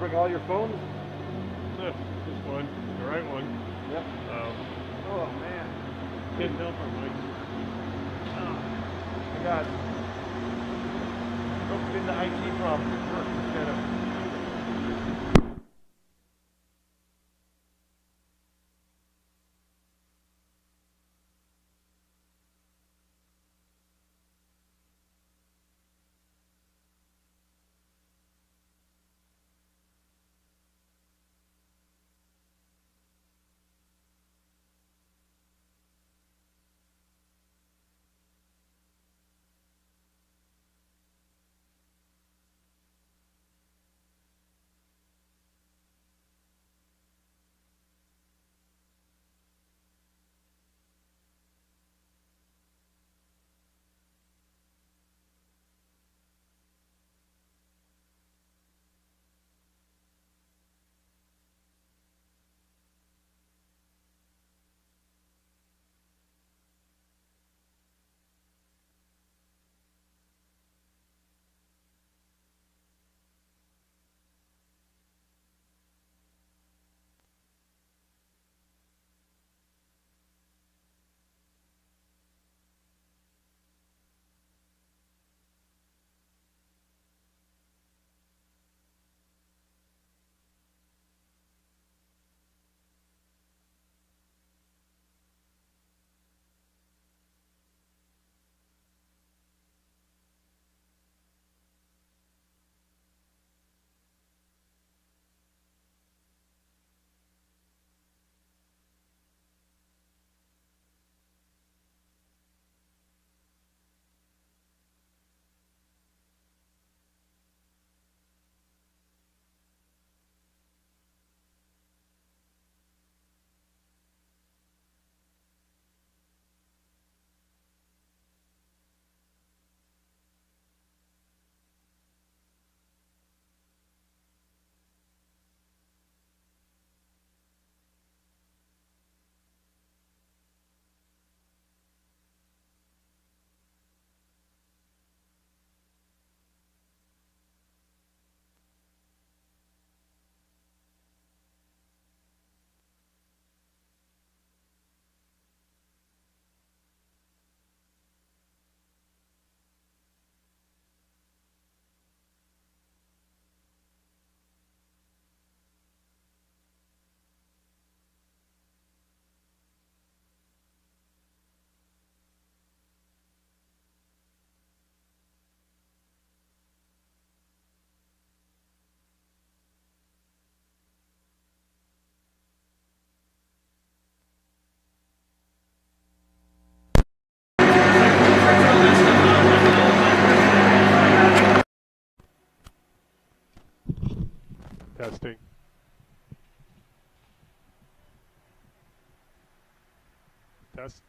bring all your phones? Just one, the right one. Yep. Oh man. Can't tell from mine. I got roped into IT problems first instead of. Testing. Test.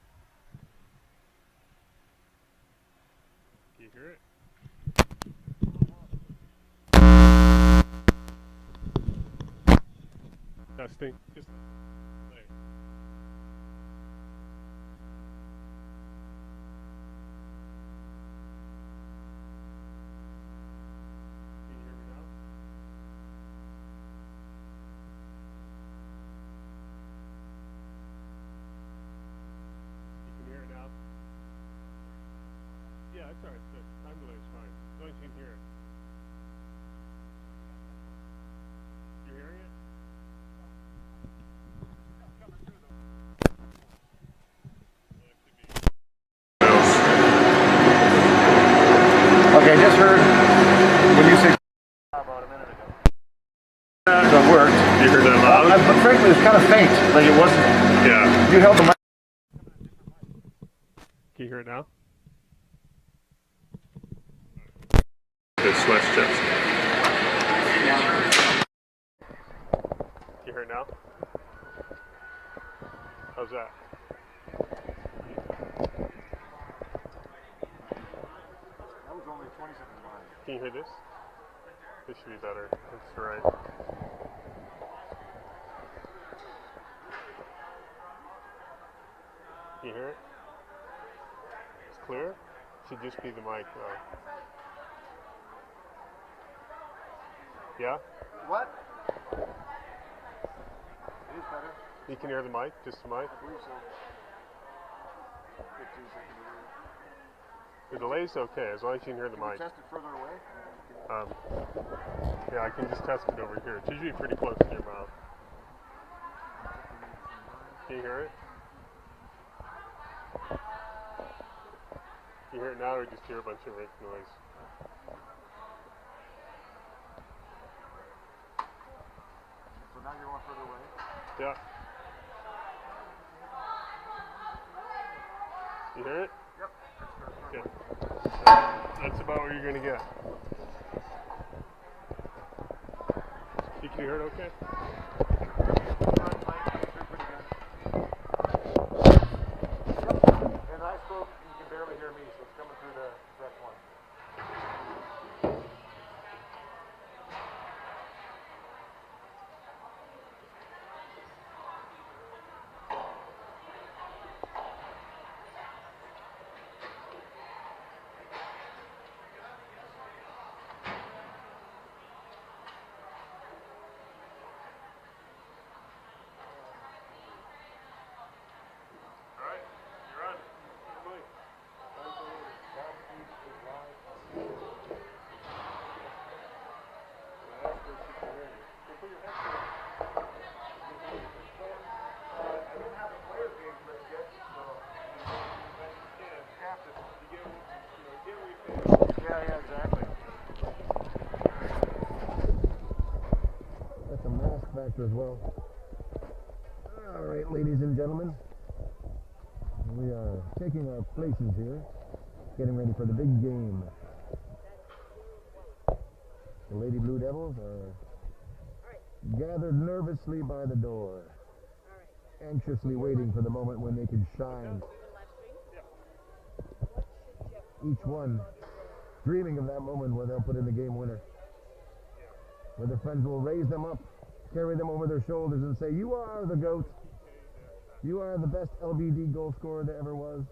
Can you hear it? Testing. Just play. Can you hear me now? You can hear it now? Yeah, that's alright. The time delay is fine. As long as you can hear it. You're hearing it? Okay, I just heard when you said about a minute ago. That worked. You heard that loud? But frankly, it was kind of faint. Like it wasn't. Yeah. You held the mic. Can you hear it now? It's West Chest. Can you hear it now? How's that? That was only 20 seconds behind. Can you hear this? This should be better. That's right. Can you hear it? It's clear? Should just be the mic though. Yeah? What? It is better. You can hear the mic, just the mic. I believe so. 15 seconds away. The delay's okay, as long as you can hear the Can mic. you test it further away? Yeah, I can just test it over here. It's usually pretty close to your mouth. Can you hear it? Can you hear it now, or just hear a bunch of rake noise? So now you're going further away? Yeah. You hear it? Yep. Okay. That's about what you're going to get. You can hear it okay? And I spoke, you can barely hear me, so it's coming through the direct one. Yeah, exactly. That's a mask factor as well. All right, ladies and gentlemen, we are taking our places here, getting ready for the big game. The Lady Blue Devils are gathered nervously by the door, anxiously waiting for the moment when they can shine. Each one dreaming of that moment where they'll put in the game winner, where their friends will raise them up, carry them over their shoulders and say, "You are the GOAT. You are the best LBD goal scorer there ever was."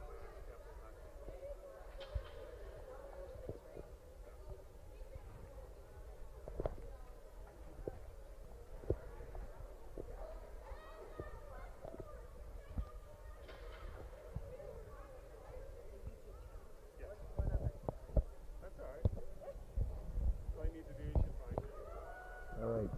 All right.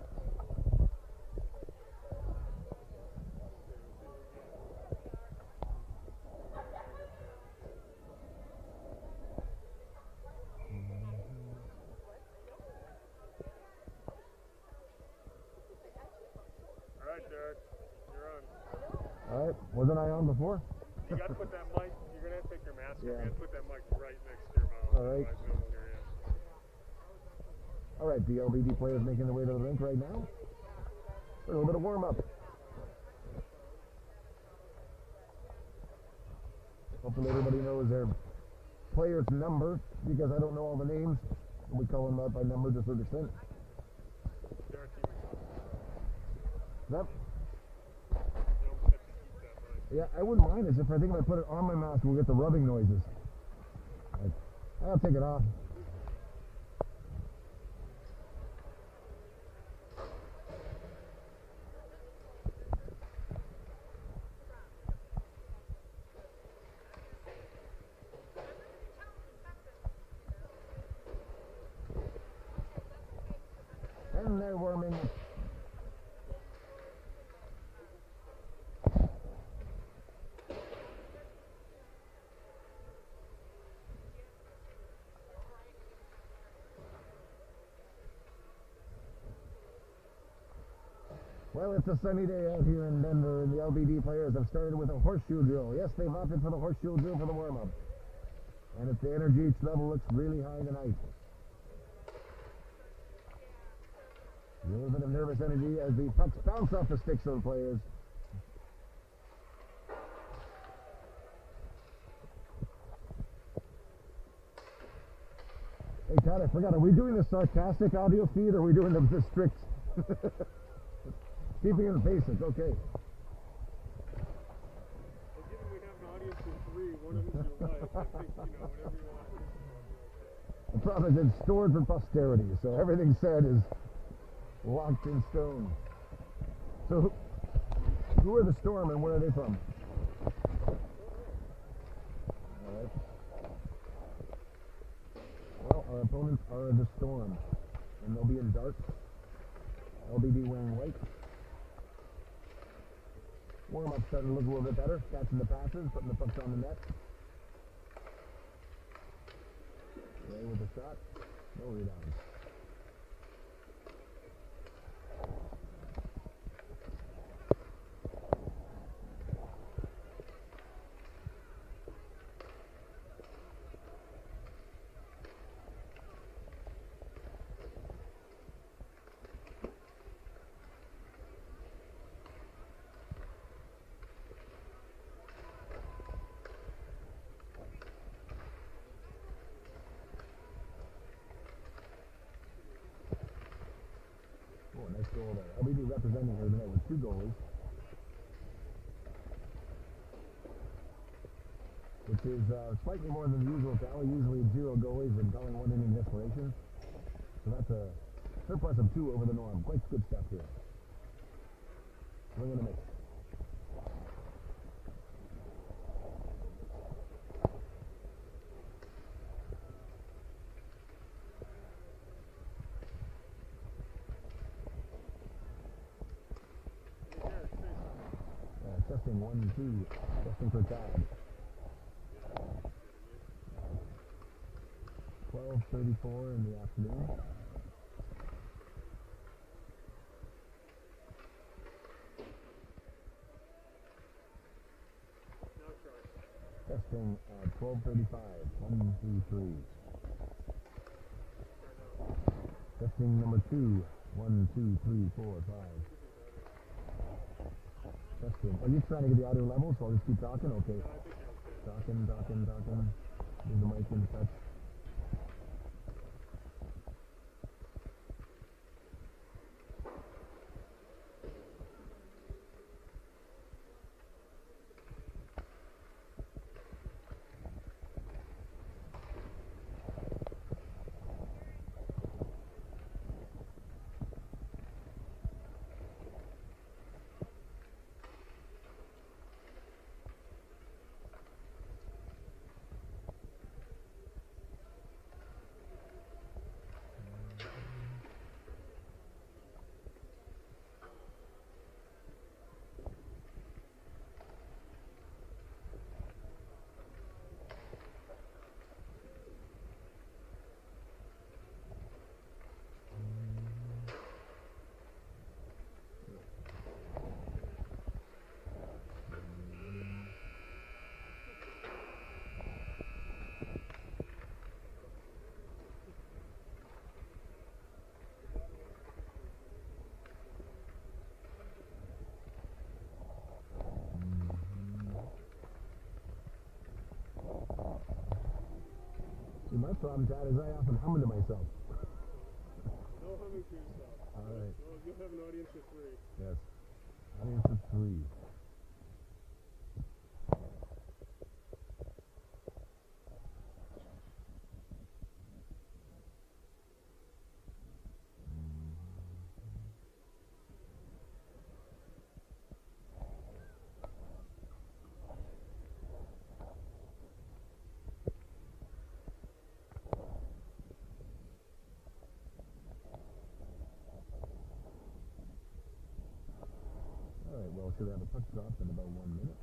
Alright, Derek, you're on. All right. Wasn't I on before? You got to put that mic, you're going to have to take your mask off. Yeah. You got to put that mic right next to your mouth. All right. Otherwise no one hear you. All right, the LBD players making their way to the rink right now. A little bit of warm-up. Hopefully everybody knows their player's number, because I don't know all the names. We call them out by number to a certain extent. Derek, you Yep. don't have to keep that mic. Yeah, I wouldn't mind this if I think if I put it on my mask, we'll get the rubbing noises. Like, I'll take it off. And they're warming. Well, it's a sunny day out here in Denver, and the LBD players have started with a horseshoe drill. Yes, they've opted for the horseshoe drill for the warm-up. And if the energy level looks really high tonight. A little bit of nervous energy as the pucks bounce off the sticks of the players. Hey, Todd, I forgot, are we doing the sarcastic audio feed or are we doing the strict? Keeping it basic, okay. Well, given we have an audience of 3, one of them's your wife, I think, whatever you want to do. The problem is it's stored for posterity, so everything said is Locked in stone. So, who are the Storm and where are they from? Alright. Well, our opponents are the Storm. And they'll be in dark. LBD wearing white. Warm-up starting to look a little bit better. Catching the passes, putting the pucks on the net. Ray with a shot. No rebound. Oh, nice goal there. LBD representing here tonight with 2 goalies. Which is slightly more than the usual tally. Usually 0 goalies and calling 1 inning desperation. So that's a surplus of 2 over the norm. Quite good stuff here. Swing and a miss. Testing 1, 2. Testing for tag. 12:34 in the afternoon. Testing at 12:35. 1, 2, 3. Testing number 2. 1, 2, 3, 4, 5. Testing. Are you trying to get the audio level? So I'll just keep talking? Okay. Talking. Leave the mic in touch. See, my problem, Chad, is I often hum to myself. No humming to yourself. All right. Well, you'll have an audience of 3. Yes. Audience of 3. All right, well, should have a puck drop in about 1 minute.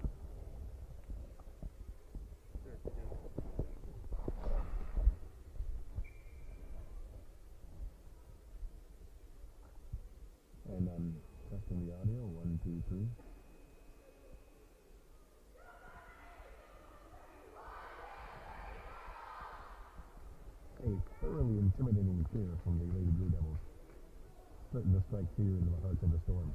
And I'm testing the audio. 1, 2, 3. A thoroughly intimidating cheer from the Lady Blue Devils. Starting to strike fear into the hearts of the Storm.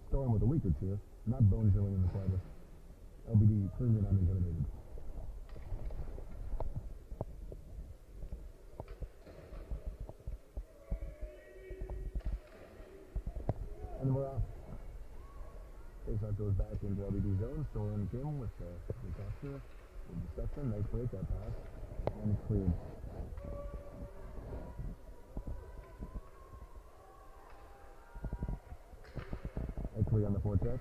Storm with a weaker cheer, not bone chilling in the slightest. LBD clearly not intimidated. And we're off. Faceoff goes back into LBD zone. Storm Kim with the capture. Good deception, nice breakout pass, and it's cleared. Nicely on the forecheck.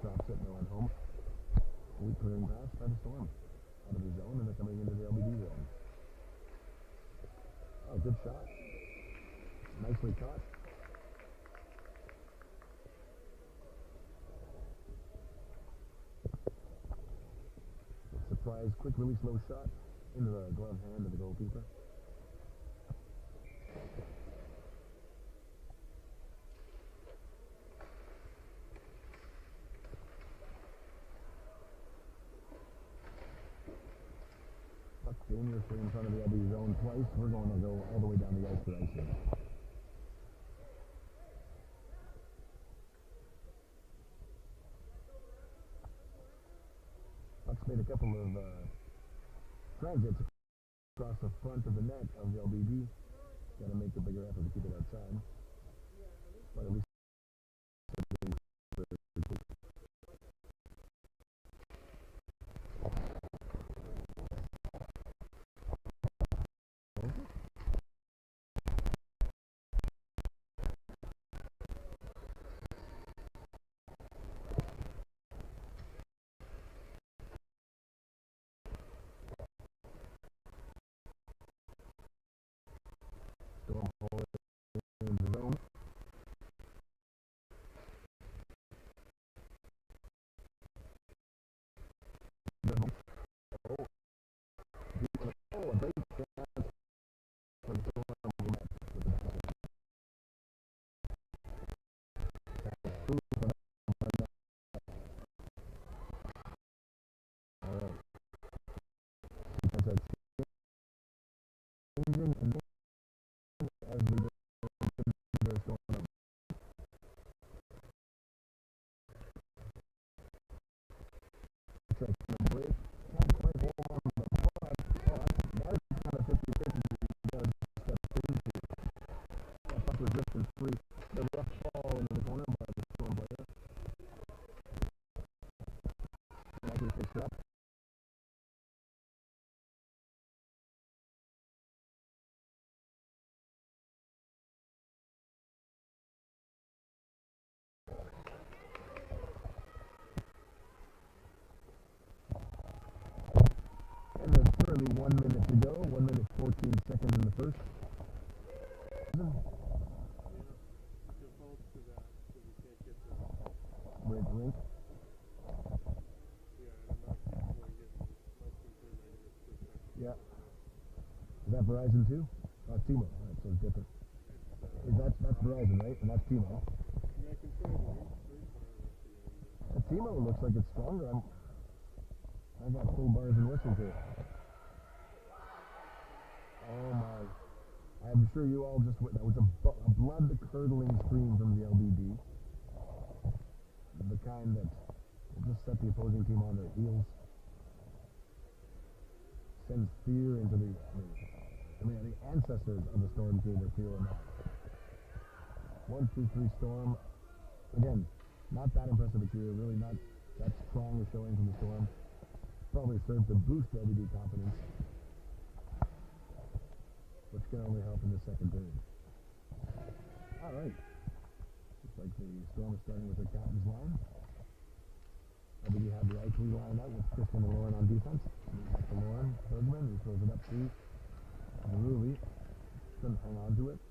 Drops it, no one home. Weak clearing pass by the Storm. Out of the zone, and they're coming into the LBD zone. Oh, good shot. Nicely caught. Surprise, quick release, low shot into the glove hand of the goalkeeper. Puck dangerously in front of the LB zone twice. We're going to go all the way down the ice for icing. Puck's made a couple of transits across the front of the net of the LBD. Got to make a bigger effort to keep it outside. But at least Storm hole in the zone. Oh, a great chance for the Storm on the net with the pass. All right. Defense that's changing and as we go to the Storm up. Check the break. Can't quite hold on to the puck. That is kind of 50-50. He does step into. That puck was drifting free. The rough ball into the corner by the Storm player. Likely picks it up. And there's currently 1 minute to go. 1 minute 14 seconds in the first. Break rink. Yeah. Is that Verizon too? Oh, T-Mobile. Alright, so it's different. That's Verizon, right? And that's T-Mobile. T-Mobile looks like it's stronger. I got full bars and whistles here. Oh my. I'm sure you all just witnessed. That was a blood-curdling scream from the LBD. The kind that will just set the opposing team on their heels. Sends fear into the ancestors of the Storm team are feeling that. 1, 2, 3 Storm. Again, not that impressive material, really not that strong a showing from the Storm. Probably served to boost LBD confidence, which can only help in the second period. All right. Looks like the Storm is starting with their captain's line. LBD have the Icely line out with Christian and Lauren on defense. Back to Lauren Bergman, who throws it up to Maruli. Couldn't hang on to it.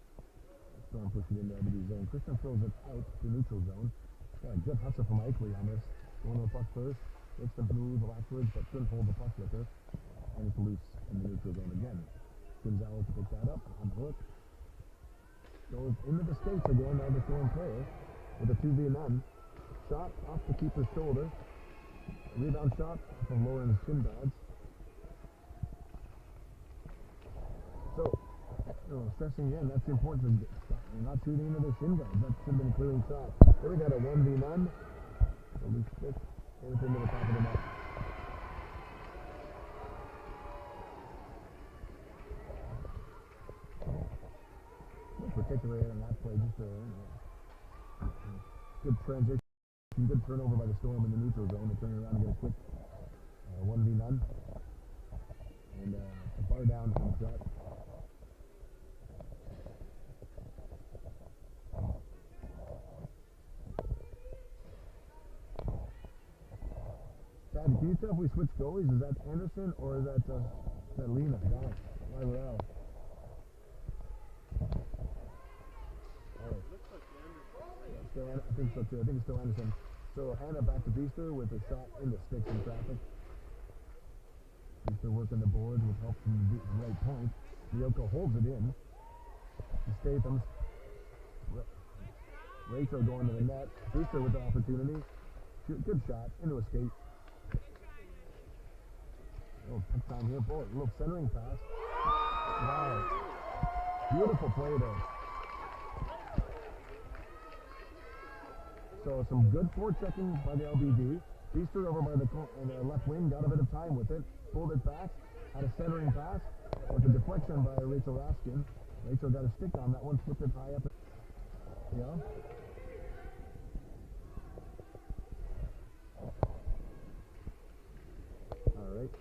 Storm pushes it into LBD zone. Christian throws it out to neutral zone. Got a good hustle from Icely on this. Going to the puck first. Makes the move backwards, but couldn't hold the puck with her. And it's loose in the neutral zone again. Gonzalez to pick that up on the hook. Goes into the skates again, now the Storm player with a 2v1. Shot off the keeper's shoulder. Rebound shot from Lauren's shin pads. So, stressing again, that's the importance of not shooting into the shin guards. That should have been a clearing shot. Here we got a 1v1. A loose stick. Anything to the top of the net. Particularly in that play, just a good transition, good turnover by the Storm in the neutral zone. They turn around and get a quick 1v none. And a bar down from the shot. Chad, can you tell if we switch goalies? Is that Anderson or is that Lena? No, Lyle. I think so too. I think it's still Anderson. So Hannah back to Beaster with a shot in the sticks in traffic. Beaster working the boards with help from the right point. Yoko holds it in. Statham's. Rachel going to the net. Beaster with the opportunity. Good shot into a skate. Oh, next time here, boy, a little centering pass. Wow. Beautiful play there. So some good forechecking by the LBD. Beaster over by the left wing, got a bit of time with it, pulled it back, had a centering pass with a deflection by Rachel Raskin. Rachel got a stick on that one, flipped it high up. Yeah. All right.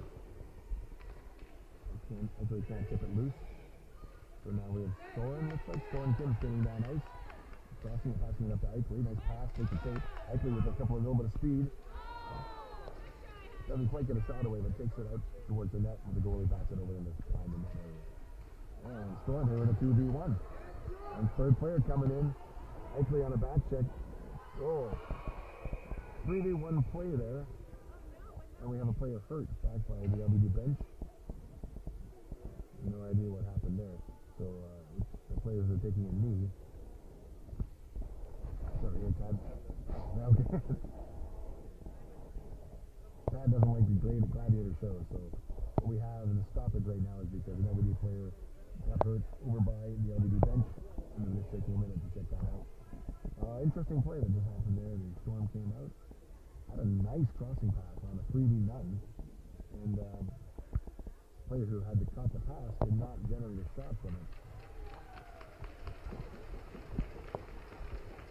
Actually can't tip it loose. So now we have Soren, looks like. Soren Kim spinning down ice. Crossing and passing it up to Eichley. Nice pass, takes the tape. Eichley with a little bit of speed. Doesn't quite get a shot away, but takes it out towards the net, and the goalie backs it over into behind the net area. And Storm here with a 2v1. And third player coming in. Eichley on a back check. Oh. 3v1 play there. And we have a player hurt back by the LBD bench. No idea what happened there. So the players are taking a knee. Sorry, Tad. Okay. Tad doesn't like the gladiator shows, so what we have in the stoppage right now is because an LBD player got hurt over by the LBD bench, and then they're taking a minute to check that out. Interesting play that just happened there. The Storm came out, had a nice crossing pass on a 3v9, and player who had to cut the pass did not generate a shot from it.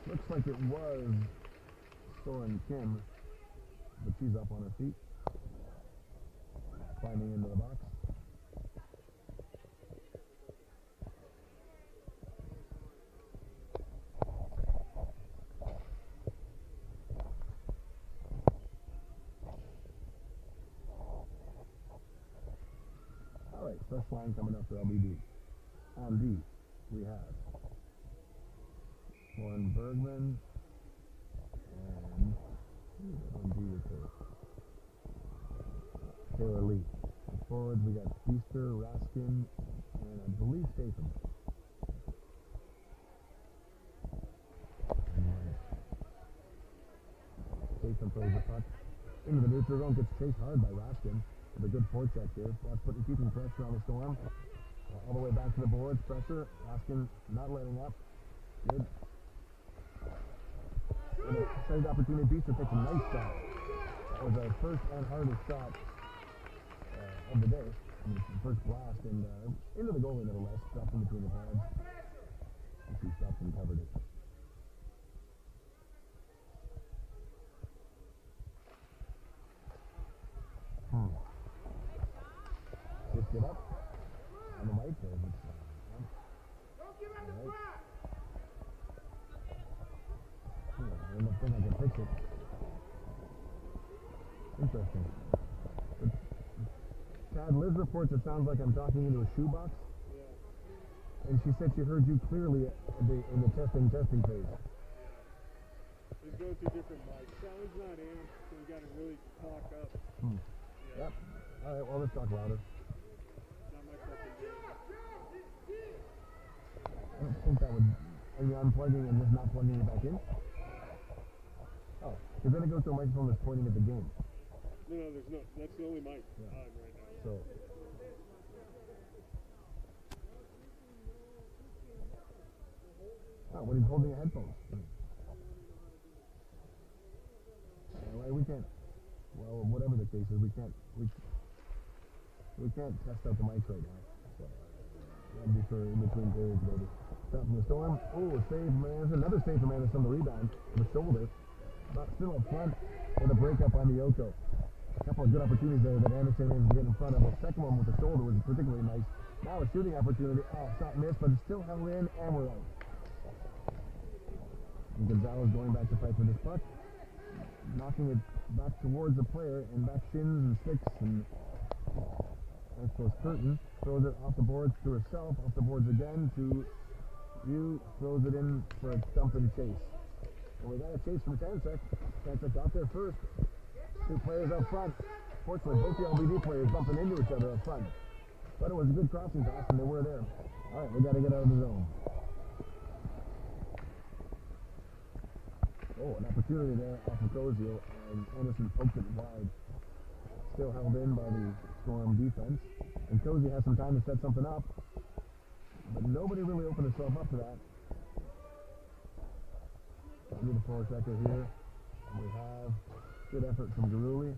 Looks like it was Soren Kim, but she's up on her feet, climbing into the box. All right, fresh line coming up for LBD. On D, we have Lauren Bergman, and on D with her Taylor Lee. Forwards, we got Beaster, Raskin, and I believe Statham. Statham throws the puck into the neutral zone, gets chased hard by Raskin with a good forecheck here. That's keeping pressure on the Storm. All the way back to the boards, pressure. Raskin not letting up. Good. And a saved opportunity. Beaster takes a nice shot. That was our first and hardest shot of the day. And the first blast, and into the goalie nevertheless. Dropped in between the pads. He stopped and covered it. Just get up on the mic there. Don't give up the flat! I don't think I can fix it. Interesting. Chad, Liz reports it sounds like I'm talking into a shoebox. Yeah. And she said she heard you clearly in the testing phase. Yeah. It's going through different mics. Sound's not in, so we got to really talk up. Yeah. Yep. All right, well, let's talk louder. Not my fucking game. I don't think that would... Are you unplugging and just not plugging it back in? Oh, because then it goes to a microphone that's pointing at the game. No, there's no. That's the only mic on right now. So... Oh, when he's holding a headphone. Well, we can't... Well, whatever the case is, we can't test out the mics right now. So, that'll be for in between periods, baby. Stop from the Storm. Oh, save from Anderson. Another save from Anderson on the rebound. The shoulder. But still up front with a breakup on the Yoko. A couple of good opportunities there that Anderson is getting in front of. The second one with the shoulder was particularly nice. Now a shooting opportunity. Oh, shot missed, but it's still held in, and we're out. And Gonzalez going back to fight for this puck. Knocking it back towards the player, and back shins and sticks, and there goes Curtin. Throws it off the boards to herself, off the boards again to Ryu. Throws it in for a dump and chase. And we got a chase from Tancek. Tancek got there first. Two players up front. Fortunately, both the LBD players bumping into each other up front. But it was a good crossing pass, and they were there. All right, we got to get out of the zone. Oh, an opportunity there off of Cozio, and Anderson poked it wide. Still held in by the Storm defense. And Cozy has some time to set something up, but nobody really opened himself up to that. Under the forward sector here, and we have good effort from Garuli.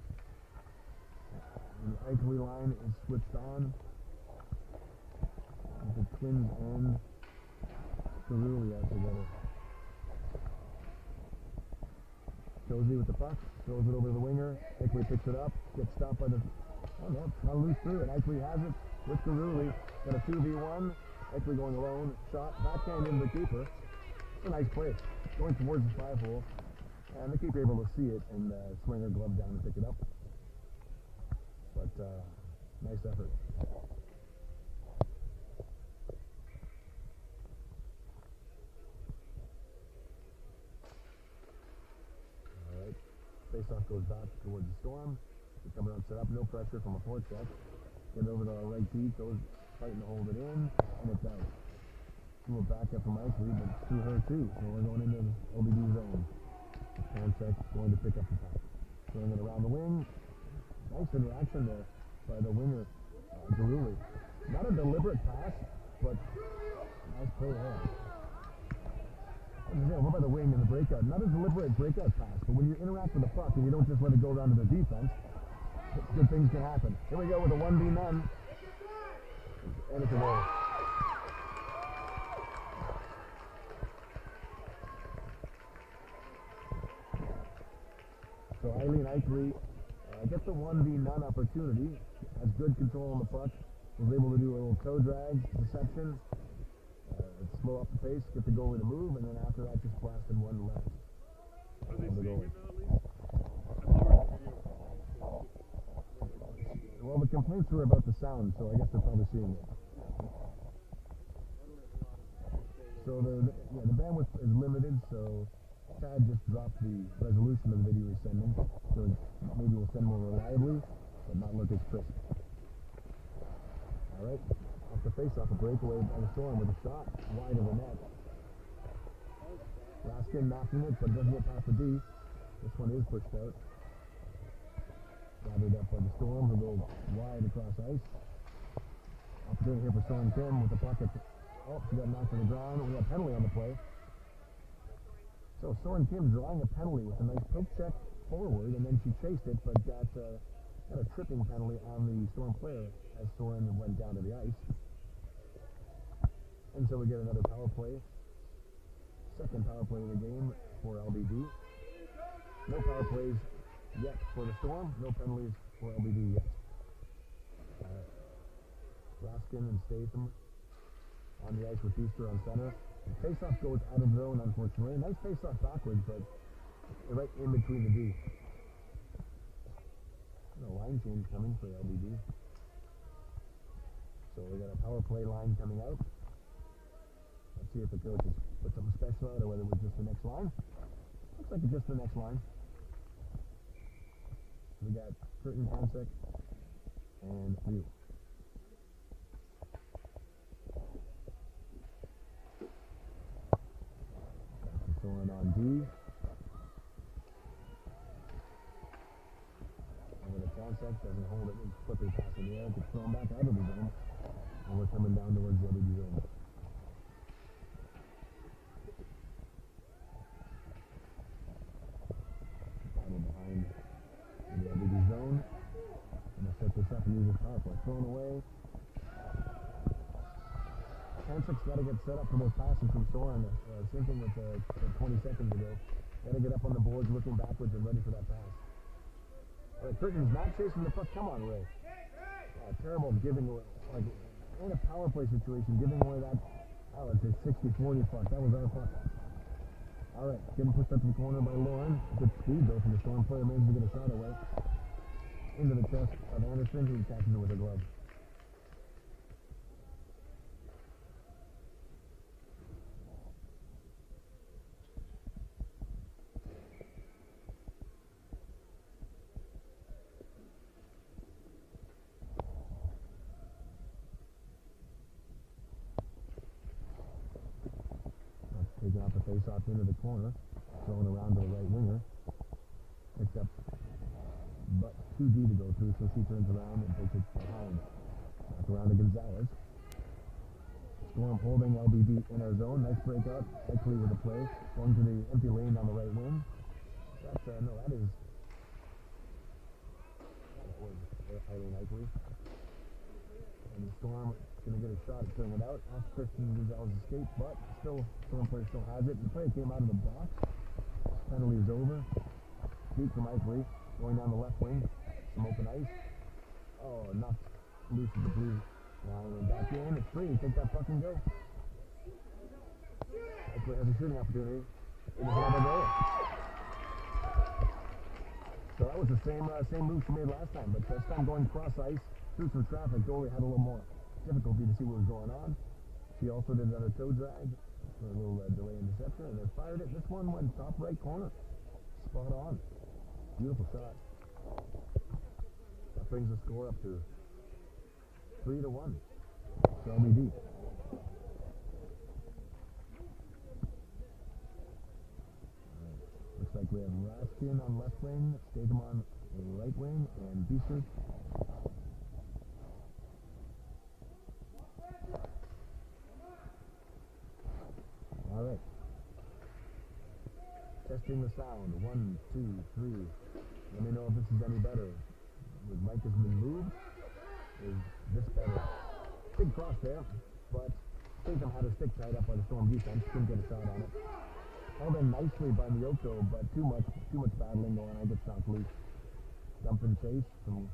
And the Eichely line is switched on. The Twins and Garuli out together. Cozy with the puck, throws it over the winger. Eichely picks it up, gets stopped by the. Oh no, not loose through it. Eichely has it with Garuli. Got a 2v1. Eichely going alone. Shot, backhand into the keeper. It's a nice play. Going towards the 5-hole. And the keeper able to see it and swing her glove down and pick it up. But nice effort. Alright. Face-off goes back towards the Storm. They come around, set up, no pressure from a forecheck. Get over to our right D, goes fighting to hold it in, and it's out. Little back up from Eichely, but it's through her too. So we're going into the LBD zone. Tancek going to pick up the pass. Throwing it around the wing. Nice interaction there by the winger, Garuli. Not a deliberate pass, but nice play there. Yeah, what about the wing and the breakout? Not a deliberate breakout pass, but when you interact with the puck and you don't just let it go down to the defense, good things can happen. Here we go with a 1v none. And it's a goal. So Eileen Eichely gets the 1v none opportunity, has good control on the puck, was able to do a little toe drag, deception, slow up the pace, get the goalie to move, and then after that just blasted one left. Are they the seeing goalie. it now, at least? Well, the complaints were about the sound, so I guess they're probably seeing it. So the bandwidth is limited, so Chad just dropped the resolution of the video he's sending, so maybe we'll send more reliably, but not look as crisp. Alright, off the face-off, a breakaway by the Storm with a shot wide of the net. Raskin knocking it, but it doesn't get past the D. This one is pushed out. Gathered up by the Storm, who go wide across ice. Opportunity here for Soren Kim with the puck at oh, she got knocked to the ground. We got a penalty on the play. So Soren Kim drawing a penalty with a nice poke check forward, and then she chased it, but got a tripping penalty on the Storm player as Soren went down to the ice. And so we get another power play. Second power play of the game for LBD. No power plays yet for the Storm. No penalties for LBD yet. Raskin and Statham on the ice with Feaster on center. The face-off goes out of zone, unfortunately. Nice face-off backwards, but right in between the D. A line change coming for LBD. So we got a power play line coming out. Let's see if the coach has put something special out or whether it was just the next line. Looks like it's just the next line. We got Curtin, Tancek, and Ryu. Soren on D. Over the Tancek, doesn't hold it, and flip his pass in the air, gets thrown back out of the zone. And we're coming down towards the LBD zone. Battle behind in the LBD zone. And they'll set this up and use his power play. Thrown away. Tancek's got to get set up for those passes from Soren. Same thing with 20 seconds ago. Got to get up on the boards, looking backwards and ready for that pass. Curtin's not chasing the puck. Come on, Ray. Terrible giving away. Like, in a power play situation, giving away that, it's a 60-40 puck. That was our puck. All right, getting pushed up to the corner by Lauren. Good speed, though, from the Storm player. Manages to get a shot away. Into the chest of Anderson, who catches it with a glove. Taking off the face-off into the corner, throwing around to the right winger. Picks up, but 2D to go through, so she turns around and takes it behind. Back around to Gonzalez. Storm holding LBD in our zone. Nice breakout. Quickly with the play. Going to the empty lane on the right wing. That was Eileen Eichler. And the Storm going to get a shot at turning it out. Off Christian Gonzalez escape, but still, Storm player still has it. The play came out of the box. Penalty is over. Deep from Eichler. Going down the left wing. Some open ice. Oh, knocked loose of the blue line and back in. It's free. Take that puck and go. Eichler has a shooting opportunity. It is another goal. So that was the same move she made last time, but this time going cross ice through some traffic. Goalie had a little more difficulty to see what was going on. She also did another toe drag for a little delay in deception, and then fired it. This one went top right corner. Spot on. Beautiful shot. That brings the score up to 3-1. So LBD. Looks like we have Raskin on left wing, Statham on right wing, and Beaster. All right. Testing the sound. 1, 2, 3. Let me know if this is any better. The mic has been moved. Is this better? Big cross there, but Statham had her stick tied up by the Storm defense. Couldn't get a shot on it. Held in nicely by Miyoko, but too much battling going on. Gets knocked loose. Dump and chase from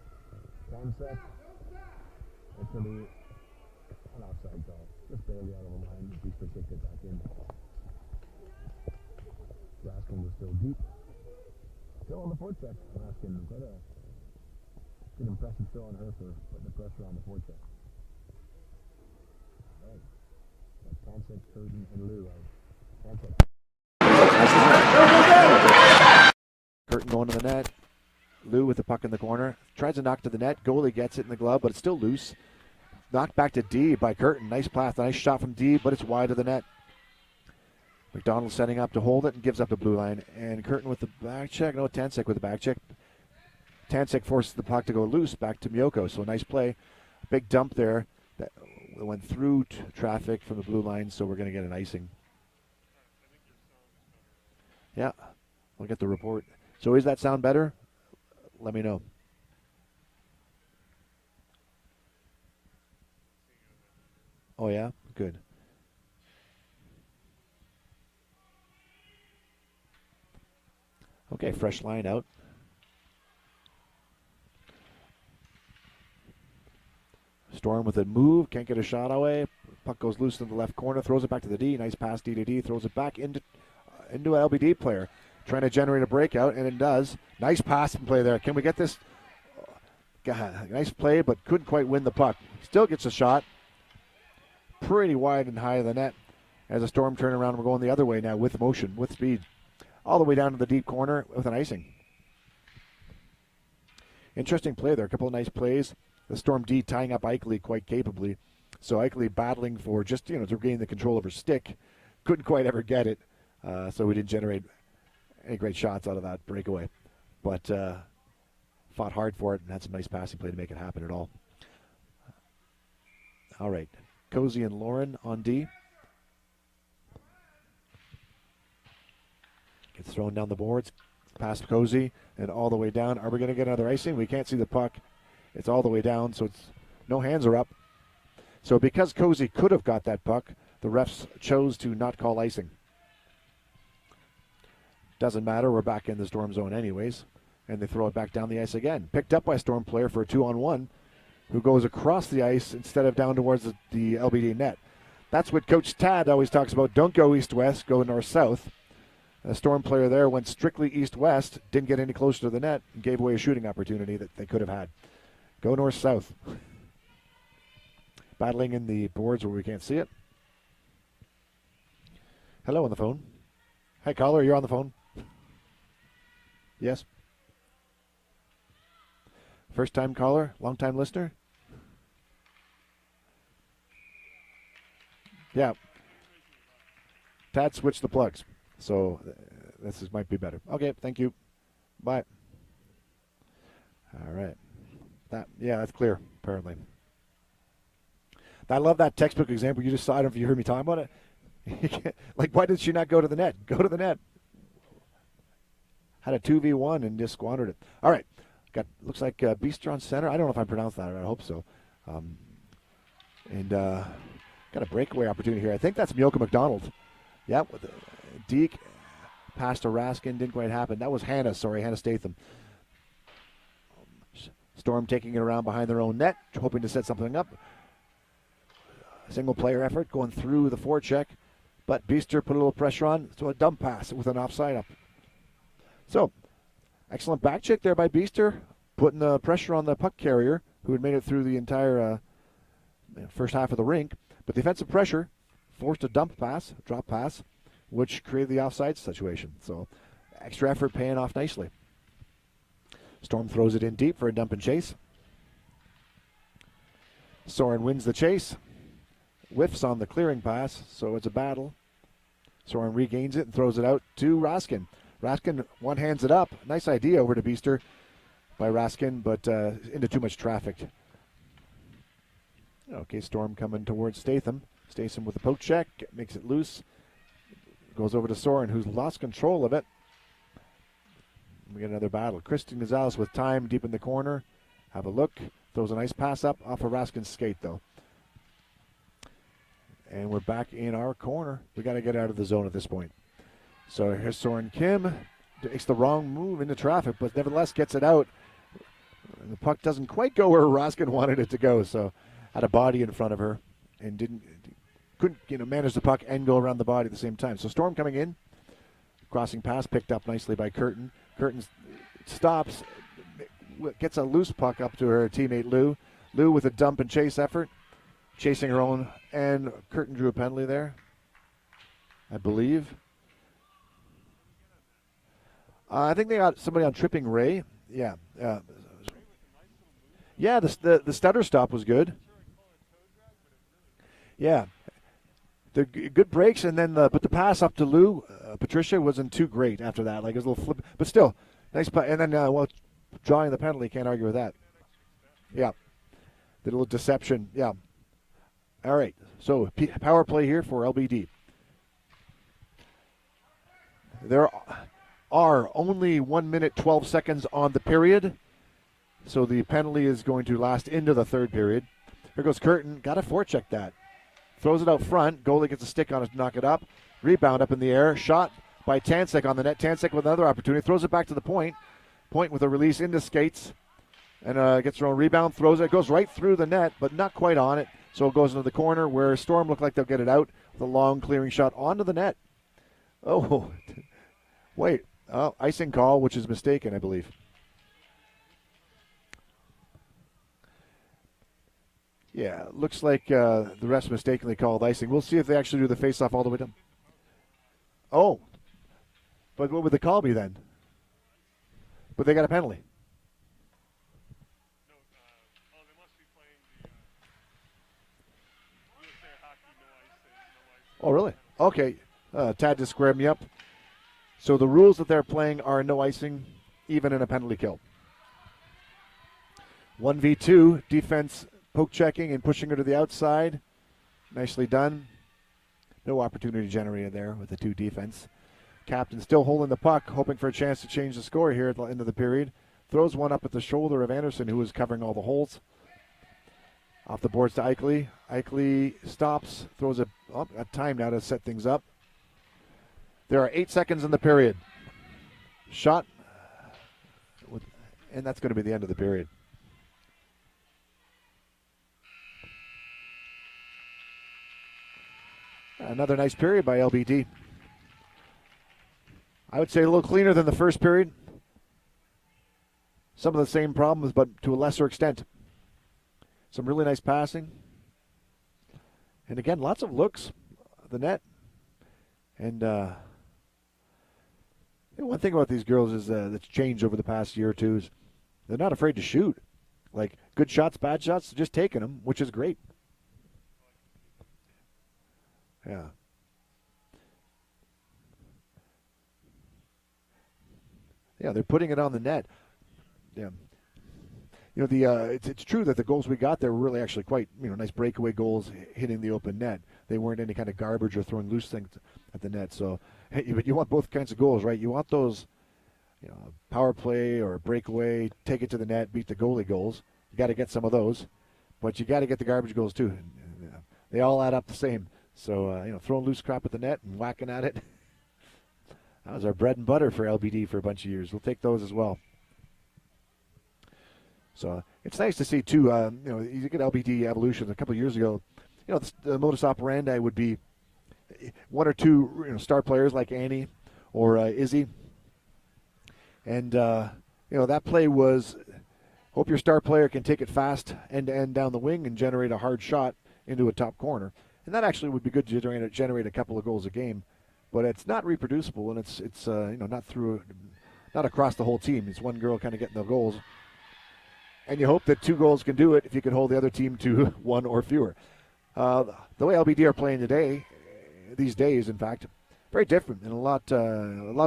Kansek. It's going to be an offside call. Just barely out of the line. The Beaster kicked it back in. Raskin was still deep. Still on the forecheck. Raskin, quite a good impressive show on her for putting the pressure on the forecheck. All right. Kansek, Curtin, and Lou. Kansek. Curtin going to the net. Lou with the puck in the corner. Tries to knock to the net. Goalie gets it in the glove, but it's still loose. Knocked back to D by Curtin. Nice pass. Nice shot from D, but it's wide of the net. McDonald setting up to hold it and gives up the blue line. And Curtin with the back check. No, Tansek with the back check. Tansek forces the puck to go loose back to Miyoko. So nice play. Big dump there that went through traffic from the blue line, so we're going to get an icing. Yeah, we'll get the report. So is that sound better? Let me know. Oh, yeah? Good. Okay, fresh line out. Storm with a move, can't get a shot away. Puck goes loose in the left corner, throws it back to the D. Nice pass, D to D, throws it back into an LBD player. Trying to generate a breakout, and it does. Nice pass and play there. Can we get this? God, nice play, but couldn't quite win the puck. Still gets a shot. Pretty wide and high of the net. As a Storm turn around, we're going the other way now with motion, with speed. All the way down to the deep corner with an icing. Interesting play there. A couple of nice plays. The Storm D tying up Eichley quite capably. So Eichley battling for just, to regain the control of her stick. Couldn't quite ever get it. So we didn't generate any great shots out of that breakaway. But fought hard for it and had some nice passing play to make it happen at all. All right. Cozy and Lauren on D. Gets thrown down the boards. Past Cozy and all the way down. Are we going to get another icing? We can't see the puck. It's all the way down, so it's no hands are up. So because Cozy could have got that puck, the refs chose to not call icing. Doesn't matter. We're back in the Storm zone anyways. and they throw it back down the ice again. Picked up by a Storm player for a 2-on-1 who goes across the ice instead of down towards the LBD net. That's what Coach Tad always talks about. Don't go east-west, go north-south. A Storm player there went strictly east-west, didn't get any closer to the net, and gave away a shooting opportunity that they could have had. Go north-south. Battling in the boards where we can't see it. Hello on the phone. Hi, caller, you're on the phone. Yes. First-time caller, long-time listener? Yeah. Tad switched the plugs, so might be better. Okay, thank you. Bye. All right. That's clear, apparently. I love that textbook example you just saw. I don't know if you heard me talking about it. Like, why did she not go to the net? Go to the net. Had a 2v1 and just squandered it. All right. Looks like Beaster on center. I don't know if I pronounced that right. I hope so. Got a breakaway opportunity here. I think that's Mioka McDonald. Yep. With Deke passed to Raskin. Didn't quite happen. That was Hannah Statham. Storm taking it around behind their own net, hoping to set something up. Single player effort going through the forecheck, but Beaster put a little pressure on, so a dump pass with an offside up. So, excellent back check there by Beaster, putting the pressure on the puck carrier, who had made it through the entire first half of the rink. But defensive pressure forced a drop pass, which created the offside situation. So, extra effort paying off nicely. Storm throws it in deep for a dump and chase. Soren wins the chase. Whiffs on the clearing pass, so it's a battle. Soren regains it and throws it out to Raskin. Raskin one-hands it up. Nice idea over to Beaster by Raskin, but into too much traffic. Okay, Storm coming towards Statham. Statham with a poke check, makes it loose. Goes over to Soren, who's lost control of it. We get another battle. Kristen Gonzalez with time deep in the corner. Have a look. Throws a nice pass up off of Raskin's skate, though. And we're back in our corner. We got to get out of the zone at this point. So here's Soren Kim. Makes the wrong move into traffic, but nevertheless gets it out. The puck doesn't quite go where Raskin wanted it to go, so had a body in front of her and couldn't manage the puck and go around the body at the same time. So Storm coming in. Crossing pass picked up nicely by Curtin. Curtin stops, gets a loose puck up to her teammate Lou. Lou with a dump and chase effort. Chasing her own, and Curtin drew a penalty there, I believe. I think they got somebody on tripping Ray. Yeah. Yeah, the stutter stop was good. Yeah. The good breaks, and then but the pass up to Lou, Patricia, wasn't too great after that. Like, it was a little flip, but still, nice. And then, drawing the penalty, can't argue with that. Yeah. The little deception, yeah. All right, so power play here for LBD. There are only 1 minute, 12 seconds on the period, so the penalty is going to last into the third period. Here goes Curtin. Got to forecheck that. Throws it out front. Goalie gets a stick on it to knock it up. Rebound up in the air. Shot by Tansek on the net. Tansek with another opportunity. Throws it back to the point. Point with a release into skates. And gets her own rebound. Throws it. Goes right through the net, but not quite on it. So it goes into the corner where Storm look like they'll get it out with a long clearing shot onto the net. Oh, wait. Oh, icing call, which is mistaken, I believe. Yeah, looks like the refs mistakenly called icing. We'll see if they actually do the face-off all the way down. Oh, but what would the call be then? But they got a penalty. Oh, really? Okay. Tad just squared me up. So the rules that they're playing are no icing, even in a penalty kill. 1v2, defense poke checking and pushing her to the outside. Nicely done. No opportunity generated there with the two defense. Captain still holding the puck, hoping for a chance to change the score here at the end of the period. Throws one up at the shoulder of Anderson, who was covering all the holes. Off the boards to Eichley. Eichley stops, throws a time now to set things up. There are 8 seconds in the period. Shot with and that's going to be the end of the period. Another nice period by LBD. I would say a little cleaner than the first period. Some of the same problems, but to a lesser extent. Some really nice passing. And again, lots of looks at the net. And one thing about these girls is that's changed over the past year or two is they're not afraid to shoot. Like, good shots, bad shots, just taking them, which is great. Yeah. Yeah, they're putting it on the net. Yeah. You know, it's true that the goals we got there were really actually quite, nice breakaway goals hitting the open net. They weren't any kind of garbage or throwing loose things at the net. So, but you want both kinds of goals, right? You want those, power play or breakaway, take it to the net, beat the goalie goals. You got to get some of those, but you got to get the garbage goals too. And, they all add up the same. So, throwing loose crap at the net and whacking at it. That was our bread and butter for LBD for a bunch of years. We'll take those as well. So it's nice to see too. You look at LBD evolution a couple of years ago. The modus operandi would be one or two star players like Annie or Izzy, and that play was hope your star player can take it fast end to end down the wing and generate a hard shot into a top corner, and that actually would be good to generate a couple of goals a game. But it's not reproducible, and it's not across the whole team. It's one girl kind of getting the goals. And you hope that 2 goals can do it if you can hold the other team to 1 or fewer. The way LBD are playing these days, in fact, very different and a lot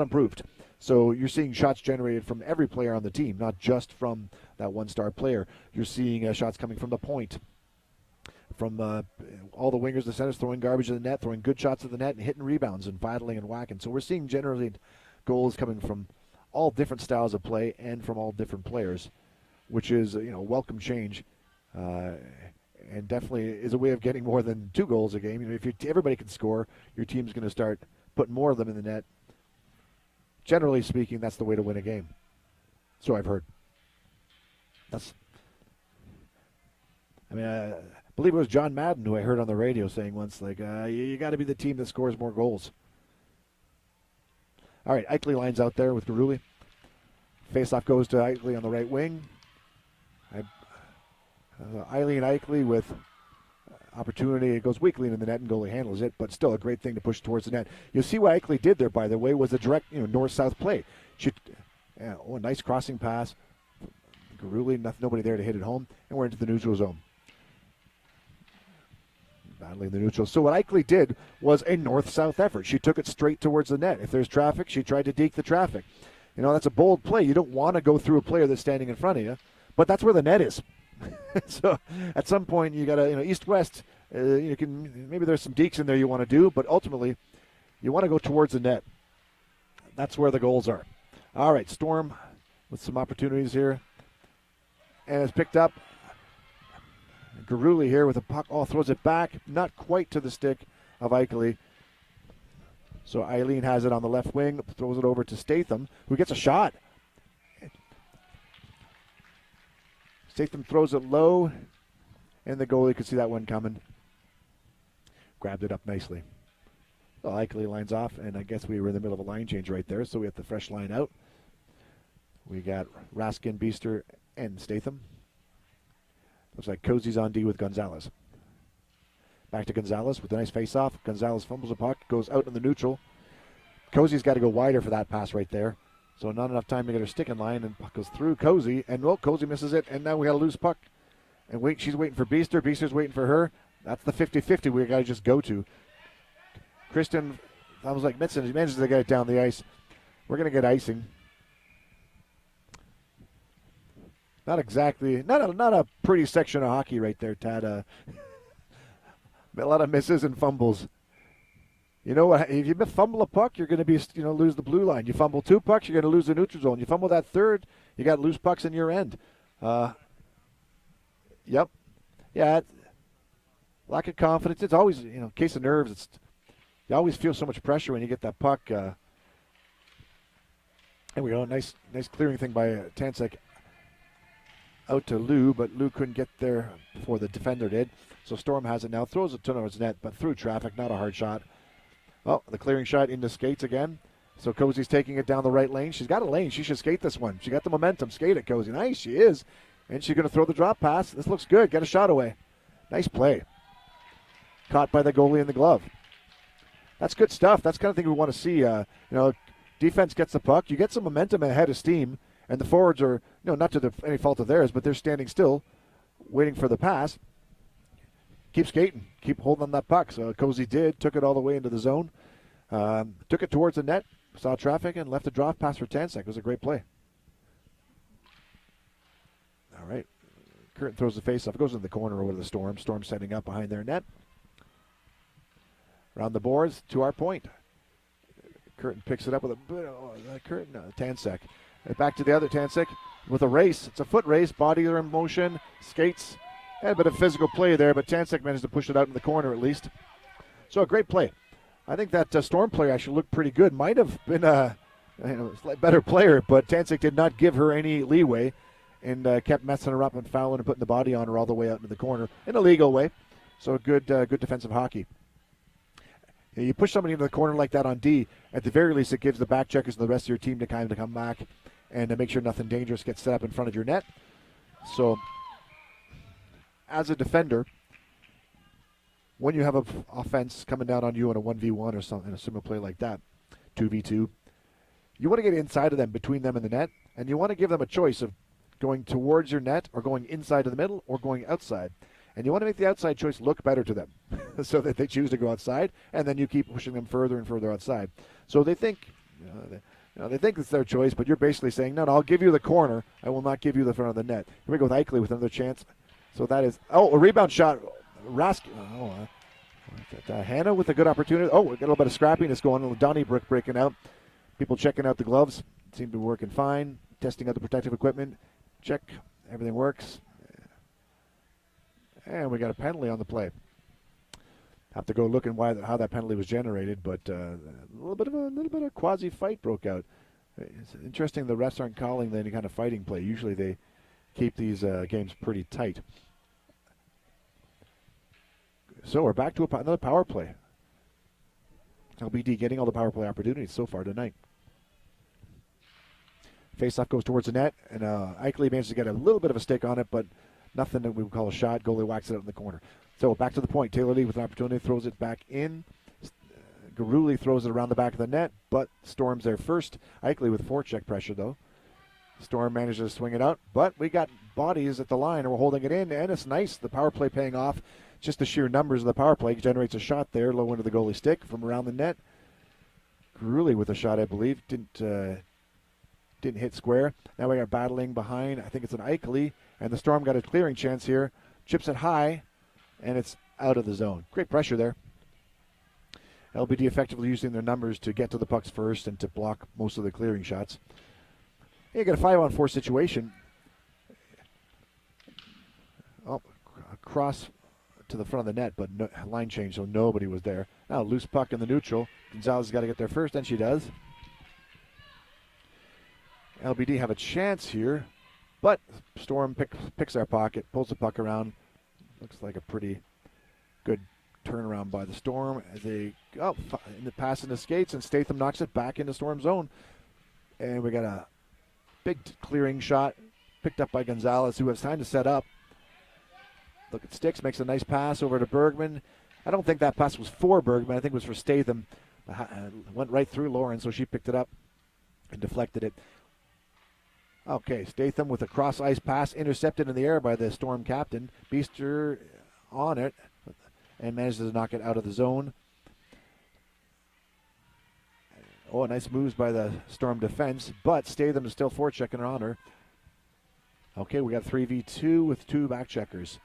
improved. So you're seeing shots generated from every player on the team, not just from that one-star player. You're seeing shots coming from the point, from all the wingers, the centers throwing garbage to the net, throwing good shots at the net, and hitting rebounds and battling and whacking. So we're seeing generally goals coming from all different styles of play and from all different players, which is a welcome change, and definitely is a way of getting more than 2 goals a game. If everybody can score, your team's going to start putting more of them in the net. Generally speaking, that's the way to win a game. So I've heard. I believe it was John Madden who I heard on the radio saying once, like, you got to be the team that scores more goals. All right, Eichley lines out there with Garuli. Faceoff goes to Eichley on the right wing. Eileen Eichley with opportunity. It goes weakly into the net and goalie handles it, but still a great thing to push towards the net. You see what Eichley did there, by the way, was a direct north-south play. A nice crossing pass. Garuli, nobody there to hit it home, and we're into the neutral zone. Battling the neutral. So what Eichley did was a north-south effort. She took it straight towards the net. If there's traffic, she tried to deke the traffic. That's a bold play. You don't want to go through a player that's standing in front of you, but that's where the net is. So at some point you got to, east-west, maybe there's some dekes in there you want to do, but ultimately you want to go towards the net. That's where the goals are. All right, Storm with some opportunities here. And it's picked up. Garuli here with a puck. Throws it back. Not quite to the stick of Eichley. So Eileen has it on the left wing. Throws it over to Statham, who gets a shot. Statham throws it low, and the goalie could see that one coming. Grabbed it up nicely. Well, Eichley lines off, and I guess we were in the middle of a line change right there, so we have the fresh line out. We got Raskin, Beester, and Statham. Looks like Cozy's on D with Gonzalez. Back to Gonzalez with a nice face-off. Gonzalez fumbles the puck, goes out in the neutral. Cozy's got to go wider for that pass right there. So not enough time to get her stick in line, and puck goes through Cozy, and Cozy misses it, and now we got a loose puck. And she's waiting for Beester. Beester's waiting for her. That's the 50-50 we got to just go to. Kristen, I was like, Mitson, he manages to get it down the ice. We're going to get icing. Not exactly, not a pretty section of hockey right there, Tad. A lot of misses and fumbles. You know what? If you fumble a puck, you're going to be, lose the blue line. You fumble 2 pucks, you're going to lose the neutral zone. You fumble that third, you got loose pucks in your end. Yep. Yeah. Lack of confidence. It's always, case of nerves. You always feel so much pressure when you get that puck. And we go, nice clearing thing by Tansek. out to Lou, but Lou couldn't get there before the defender did. So Storm has it now, throws it towards net, but through traffic, not a hard shot. Oh, the clearing shot into skates again. So Cozy's taking it down the right lane. She's got a lane. She should skate this one. She got the momentum. Skate it, Cozy. Nice, she is. And she's going to throw the drop pass. This looks good. Get a shot away. Nice play. Caught by the goalie in the glove. That's good stuff. That's the kind of thing we want to see. Defense gets the puck. You get some momentum ahead of steam, and the forwards are, not to any fault of theirs, but they're standing still, waiting for the pass. Keep skating. Keep holding on that puck. So Cozy did. Took it all the way into the zone. Took it towards the net. Saw traffic and left a drop pass for Tansek. It was a great play. All right. Curtin throws the face off. It goes in the corner over to the Storm. Storm setting up behind their net. Around the boards to our point. Curtin picks it up with Tansek. Back to the other Tansek with a race. It's a foot race. Body are in motion. Skates. Had a bit of physical play there, but Tansek managed to push it out in the corner at least. So a great play. I think that Storm player actually looked pretty good. Might have been a better player, but Tansek did not give her any leeway and kept messing her up and fouling and putting the body on her all the way out into the corner in a legal way. So good defensive hockey. You push somebody into the corner like that on D, at the very least it gives the back checkers and the rest of your team to kind of come back and to make sure nothing dangerous gets set up in front of your net. So as a defender, when you have an offense coming down on you in a 1v1 or something, in a similar play like that, 2v2, you want to get inside of them, between them and the net, and you want to give them a choice of going towards your net or going inside of the middle or going outside. And you want to make the outside choice look better to them so that they choose to go outside, and then you keep pushing them further and further outside. So they think they think it's their choice, but you're basically saying, no, I'll give you the corner. I will not give you the front of the net. Here we go with Eichley with another chance. So that is, a rebound shot. Hannah with a good opportunity. We got a little bit of scrappiness going on with Donnybrook breaking out. People checking out the gloves. Seem to be working fine. Testing out the protective equipment. Check. Everything works. And we got a penalty on the play. Have to go look and how that penalty was generated, but a little bit of quasi fight broke out. It's interesting the refs aren't calling any kind of fighting play. Usually they keep these games pretty tight. So we're back to another power play. LBD getting all the power play opportunities so far tonight. Faceoff goes towards the net, and Eichley manages to get a little bit of a stick on it, but nothing that we would call a shot. Goalie whacks it out in the corner. So back to the point. Taylor Lee with an opportunity, throws it back in. Garuli throws it around the back of the net, but Storm's there first. Eichley with forecheck pressure, though. Storm manages to swing it out, but we got bodies at the line, and we're holding it in, and it's nice. The power play paying off. Just the sheer numbers of the power play generates a shot there, low into the goalie stick from around the net. Garuli with a shot, I believe. Didn't hit square. Now we got battling behind. I think it's an Eichley, and the Storm got a clearing chance here. Chips it high, and it's out of the zone. Great pressure there. LBD effectively using their numbers to get to the pucks first and to block most of the clearing shots. You got a 5-on-4 situation. Across to the front of the net, but line change, so nobody was there. Now loose puck in the neutral. Gonzalez has got to get there first, and she does. LBD have a chance here, but Storm picks our pocket, pulls the puck around. Looks like a pretty good turnaround by the Storm as they in the pass into skates, and Statham knocks it back into Storm zone. And we got a big clearing shot picked up by Gonzalez, who has time to set up. Look at Sticks, makes a nice pass over to Bergman. I don't think that pass was for Bergman. I think it was for Statham. Went right through Lauren, so she picked it up and deflected it. Okay, Statham with a cross-ice pass intercepted in the air by the Storm captain. Beaster on it and manages to knock it out of the zone. Nice moves by the Storm defense, but Statham is still forechecking on her. Okay, we got 3v2 with two back checkers.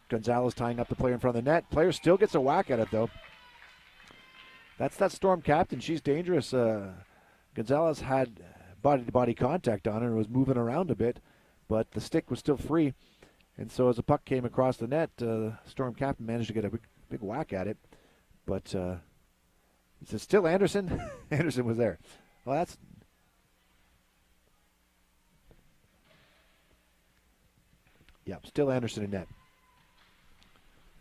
Gonzalez tying up the player in front of the net. Player still gets a whack at it, though. That's that Storm captain. She's dangerous. Gonzalez had body-to-body contact on her and was moving around a bit, but the stick was still free. And so as the puck came across the net, Storm captain managed to get a big whack at it. But is it still Anderson? Anderson was there. Well, Yep, still Anderson in net.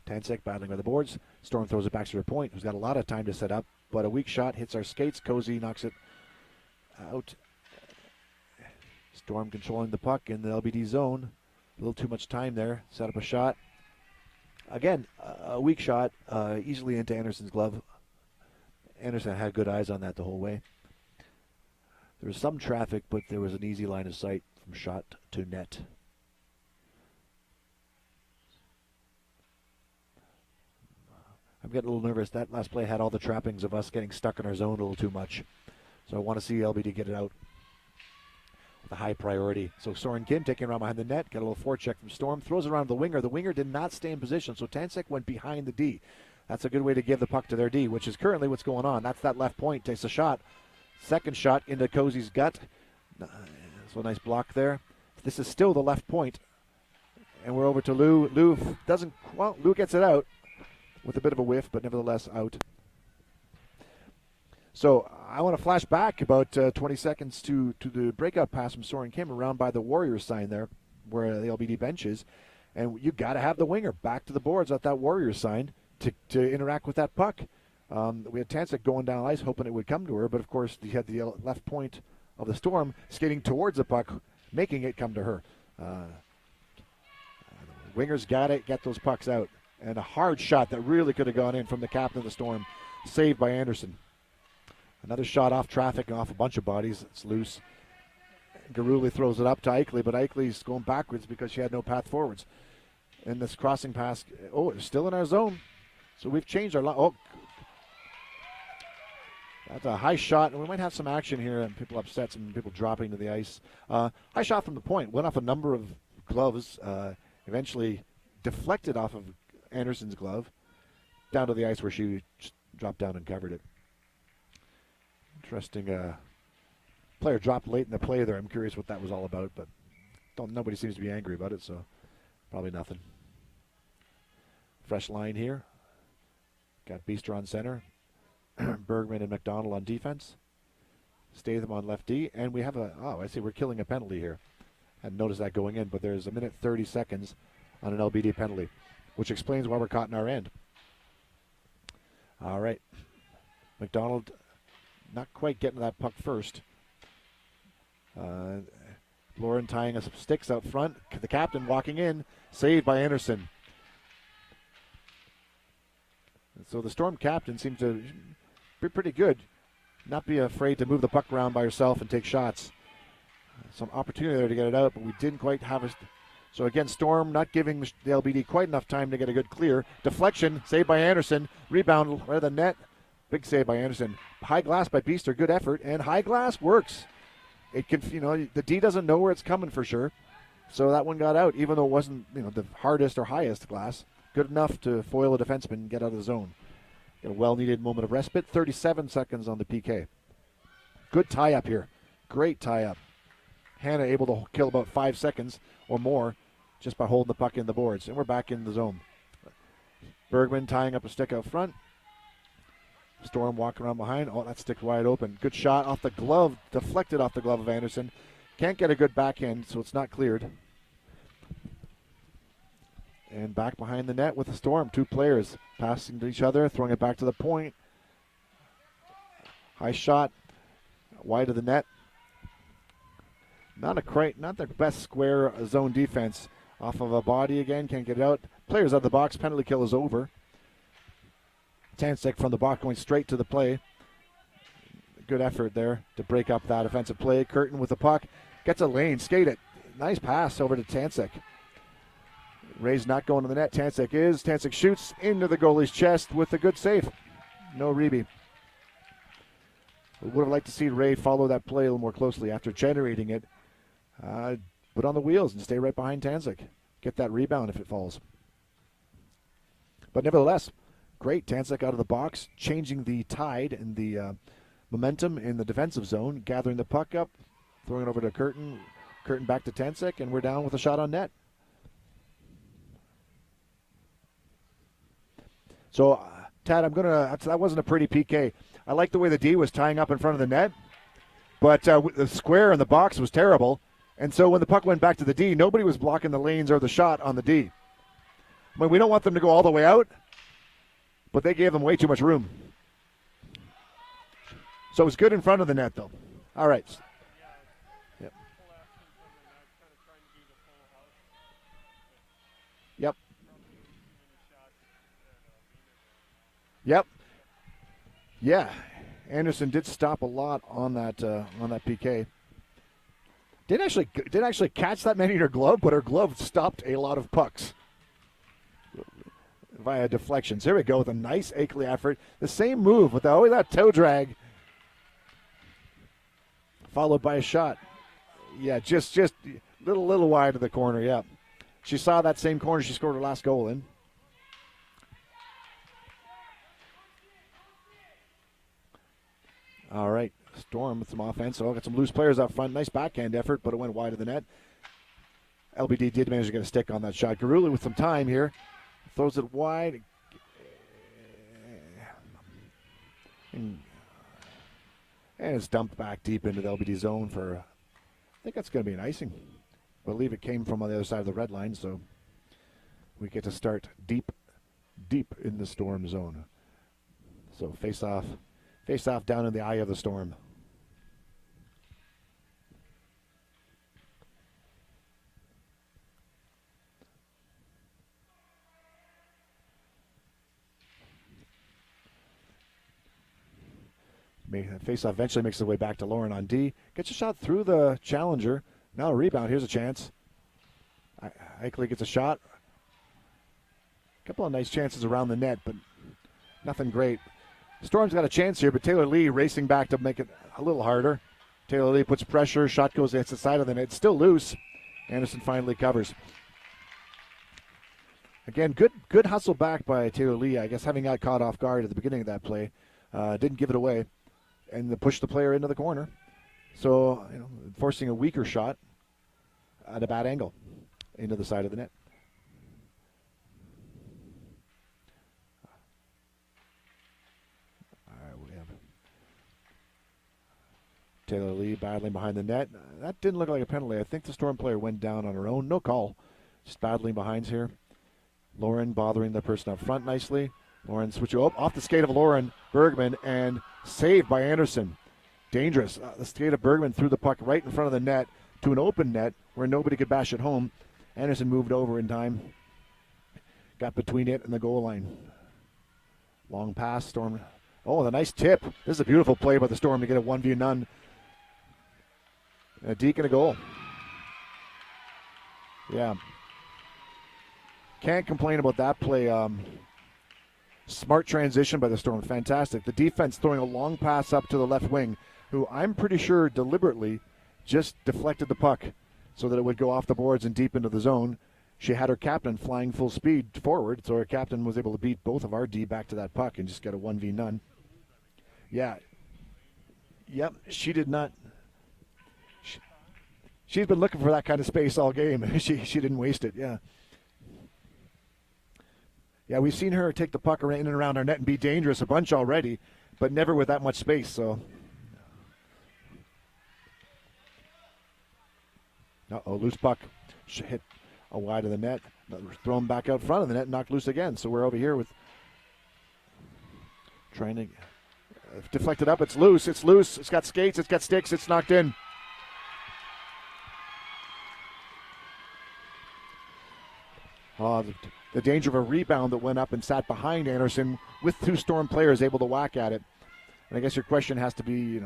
Tansek battling by the boards. Storm throws it back to her point, who's got a lot of time to set up, but a weak shot hits our skates. Cozy knocks it out. Storm controlling the puck in the LBD zone. A little too much time there. Set up a shot. Again, a weak shot, easily into Anderson's glove. Anderson had good eyes on that the whole way. There was some traffic, but there was an easy line of sight from shot to net. I'm getting a little nervous. That last play had all the trappings of us getting stuck in our zone a little too much. So I want to see LBD get it out with a high priority. So Soren Kim taking around behind the net. Got a little forecheck from Storm. Throws it around the winger. The winger did not stay in position, so Tansek went behind the D. That's a good way to give the puck to their D, which is currently what's going on. That's that left point. Takes a shot. Second shot into Cozy's gut. So a nice block there. This is still the left point. And we're over to Lou. Lou gets it out with a bit of a whiff, but nevertheless out. So I want to flash back about 20 seconds to the breakout pass from Soren Kim around by the Warriors sign there, where the LBD bench is. And you got to have the winger back to the boards at that Warriors sign to interact with that puck. We had Tansek going down ice hoping it would come to her, but of course he had the left point of the Storm skating towards the puck, making it come to her. Wingers got it, get those pucks out. And a hard shot that really could have gone in from the captain of the Storm, saved by Anderson. Another shot off traffic and off a bunch of bodies. It's loose. Garuli throws it up to Eichley, but Eichley's going backwards because she had no path forwards. And this crossing pass, it's still in our zone. So we've changed our line. Oh, that's a high shot, and we might have some action here, and people upset, some people dropping to the ice. High shot from the point, went off a number of gloves, eventually deflected off of Anderson's glove, down to the ice where she dropped down and covered it. Interesting. Player dropped late in the play there. I'm curious what that was all about, but nobody seems to be angry about it, so probably nothing. Fresh line here. Got Beaster on center. Bergman and McDonald on defense. Statham on left D, and we have I see we're killing a penalty here. Hadn't noticed that going in, but there's a minute 30 seconds on an LBD penalty, which explains why we're caught in our end. All right. McDonald not quite getting that puck first. Lauren tying us sticks out front. The captain walking in, saved by Anderson. So the Storm captain seems to be pretty good. Not be afraid to move the puck around by herself and take shots. Some opportunity there to get it out, but we didn't quite have it. So again, Storm not giving the LBD quite enough time to get a good clear. Deflection, saved by Anderson. Rebound right at the net. Big save by Anderson. High glass by Beaster, good effort, and high glass works. It can, the D doesn't know where it's coming for sure. So that one got out, even though it wasn't, the hardest or highest glass. Good enough to foil a defenseman and get out of the zone. Get a well-needed moment of respite. 37 seconds on the PK. Good tie-up here. Great tie-up. Hannah able to kill about 5 seconds or more just by holding the puck in the boards. And we're back in the zone. Bergman tying up a stick out front. Storm walking around behind. Oh, that stick wide open. Good shot off the glove. Deflected off the glove of Anderson. Can't get a good backhand, so it's not cleared. And back behind the net with the Storm. Two players passing to each other, throwing it back to the point. High shot. Wide of the net. Not the best square zone defense. Off of a body again, can't get it out. Players out of the box, penalty kill is over. Tansek from the box going straight to the play. Good effort there to break up that offensive play. Curtin with the puck. Gets a lane, skate it. Nice pass over to Tansek. Ray's not going to the net. Tansek shoots into the goalie's chest with a good save. No Reby. We would have liked to see Ray follow that play a little more closely after generating it. Put on the wheels and stay right behind Tansek. Get that rebound if it falls. But nevertheless, great. Tansek out of the box, changing the tide and the momentum in the defensive zone, gathering the puck up, throwing it over to Curtin. Curtin back to Tansek, and we're down with a shot on net. So, Tad, that wasn't a pretty PK. I like the way the D was tying up in front of the net, but the square in the box was terrible. And so when the puck went back to the D, nobody was blocking the lanes or the shot on the D. I mean, we don't want them to go all the way out, but they gave them way too much room. So it was good in front of the net, though. All right. Yep. Yep. Yep. Yeah. Anderson did stop a lot on that PK. Didn't actually catch that many in her glove, but her glove stopped a lot of pucks via deflections. Here we go with a nice Akeley effort. The same move with that toe drag, followed by a shot. Yeah, just little wide of the corner. Yeah, she saw that same corner she scored her last goal in. All right, Storm with some offense. So got some loose players up front. Nice backhand effort, but it went wide of the net. LBD did manage to get a stick on that shot. Garula with some time here. Throws it wide. And it's dumped back deep into the LBD zone for, I think that's going to be an icing. I believe it came from on the other side of the red line, so we get to start deep in the Storm zone. So face off down in the eye of the Storm. Face-off eventually makes its way back to Lauren on D. Gets a shot through the challenger. Now a rebound. Here's a chance. Akeley gets a shot. A couple of nice chances around the net, but nothing great. Storm's got a chance here, but Taylor Lee racing back to make it a little harder. Taylor Lee puts pressure. Shot goes against the side of the net. It's still loose. Anderson finally covers. Again, good hustle back by Taylor Lee. I guess having got caught off guard at the beginning of that play. Didn't give it away. And pushed the player into the corner. So, forcing a weaker shot at a bad angle into the side of the net. All right, we have Taylor Lee battling behind the net. That didn't look like a penalty. I think the Storm player went down on her own. No call. Just battling behind here. Lauren bothering the person up front nicely. Lauren switching off the skate of Lauren Bergman and saved by Anderson. Dangerous. The skate of Bergman threw the puck right in front of the net to an open net where nobody could bash it home. Anderson moved over in time. Got between it and the goal line. Long pass. Storm. Oh, the nice tip. This is a beautiful play by the Storm to get a 1v0. And a deke and a goal. Yeah. Can't complain about that play. Smart transition by the Storm. Fantastic. The defense throwing a long pass up to the left wing, who I'm pretty sure deliberately just deflected the puck so that it would go off the boards and deep into the zone. She had her captain flying full speed forward, so her captain was able to beat both of our D back to that puck and just get a 1v0. Yeah. Yep, she did not. She's been looking for that kind of space all game. She didn't waste it, yeah. Yeah, we've seen her take the puck in and around our net and be dangerous a bunch already, but never with that much space. So, loose puck. Hit a wide of the net. Thrown back out front of the net, knocked loose again. So we're over here with trying to deflect it up. It's loose. It's loose. It's got skates. It's got sticks. It's knocked in. The danger of a rebound that went up and sat behind Anderson with two Storm players able to whack at it. And I guess your question has to be,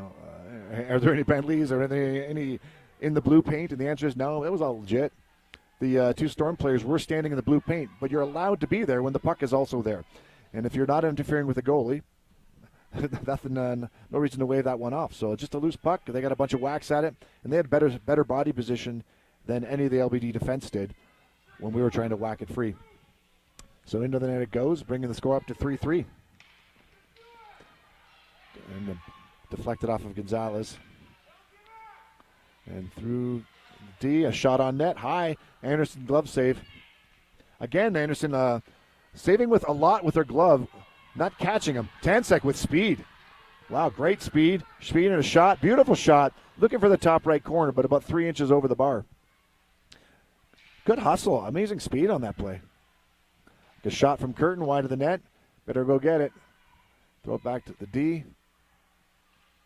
are there any penalties or any in the blue paint? And the answer is no, it was all legit. The two Storm players were standing in the blue paint, but you're allowed to be there when the puck is also there. And if you're not interfering with the goalie, nothing, no reason to wave that one off. So just a loose puck. They got a bunch of whacks at it, and they had better body position than any of the LBD defense did when we were trying to whack it free. So into the net it goes, bringing the score up to 3-3. And deflected off of Gonzalez. And through D, a shot on net, high. Anderson glove save. Again, Anderson saving with a lot with her glove, not catching him. Tansek with speed. Wow, great speed. Speed and a shot. Beautiful shot. Looking for the top right corner, but about 3 inches over the bar. Good hustle. Amazing speed on that play. The shot from Curtin wide of the net. Better go get it. Throw it back to the D.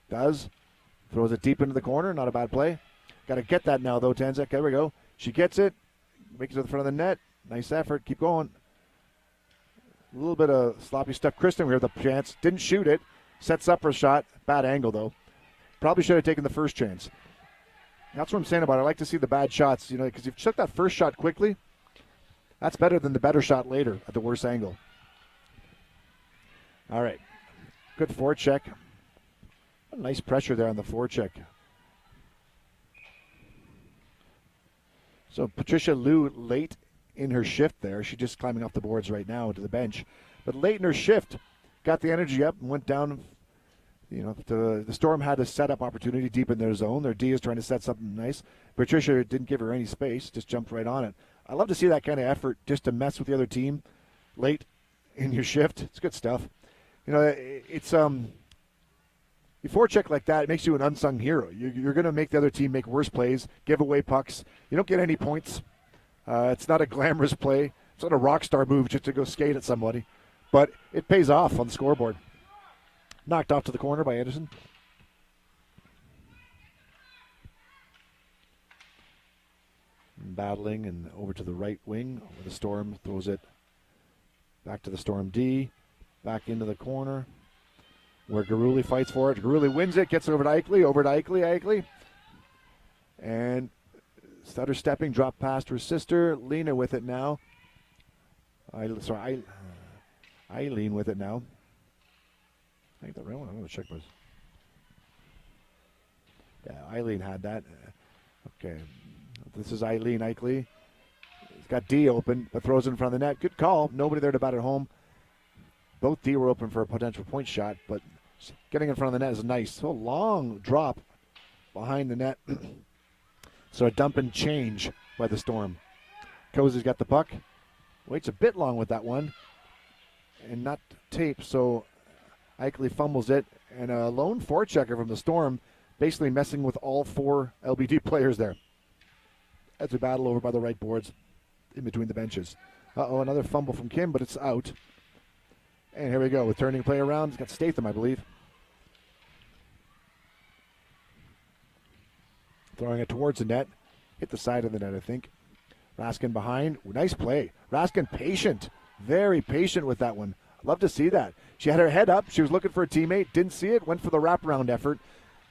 Does. Throws it deep into the corner. Not a bad play. Got to get that now, though, Tanzek. There we go. She gets it. Makes it to the front of the net. Nice effort. Keep going. A little bit of sloppy stuff. Kristen, we have the chance. Didn't shoot it. Sets up for a shot. Bad angle, though. Probably should have taken the first chance. That's what I'm saying about it. I like to see the bad shots, because if you took that first shot quickly, that's better than the better shot later at the worst angle. All right. Good forecheck. Nice pressure there on the forecheck. So Patricia Liu late in her shift there. She's just climbing off the boards right now to the bench. But late in her shift, got the energy up and went down. The Storm had a setup opportunity deep in their zone. Their D is trying to set something nice. Patricia didn't give her any space, just jumped right on it. I love to see that kind of effort just to mess with the other team late in your shift. It's good stuff. It's you forecheck like that, it makes you an unsung hero. You're going to make the other team make worse plays, give away pucks. You don't get any points. It's not a glamorous play. It's not a rock star move just to go skate at somebody. But it pays off on the scoreboard. Knocked off to the corner by Anderson. Battling and over to the right wing. The Storm throws it back to the Storm D. Back into the corner where Garuli fights for it. Garuli wins it, gets over to Eichel. And stutter stepping, drop past her sister. Lena with it now. Eileen with it now. I think the right one. I'm going to check this. Yeah, Eileen had that. Okay. This is Eileen Eichel. He's got D open, but throws it in front of the net. Good call. Nobody there to bat it home. Both D were open for a potential point shot, but getting in front of the net is nice. So long drop behind the net. So a dump and change by the Storm. Cozy's got the puck. Waits a bit long with that one. And not tape, so Eichel fumbles it. And a lone forechecker from the Storm basically messing with all four LBD players there. As we battle over by the right boards in between the benches. Another fumble from Kim, but it's out. And here we go with turning play around. He's got Statham, I believe. Throwing it towards the net. Hit the side of the net, I think. Raskin behind. Nice play. Raskin patient. Very patient with that one. Love to see that. She had her head up. She was looking for a teammate. Didn't see it. Went for the wraparound effort.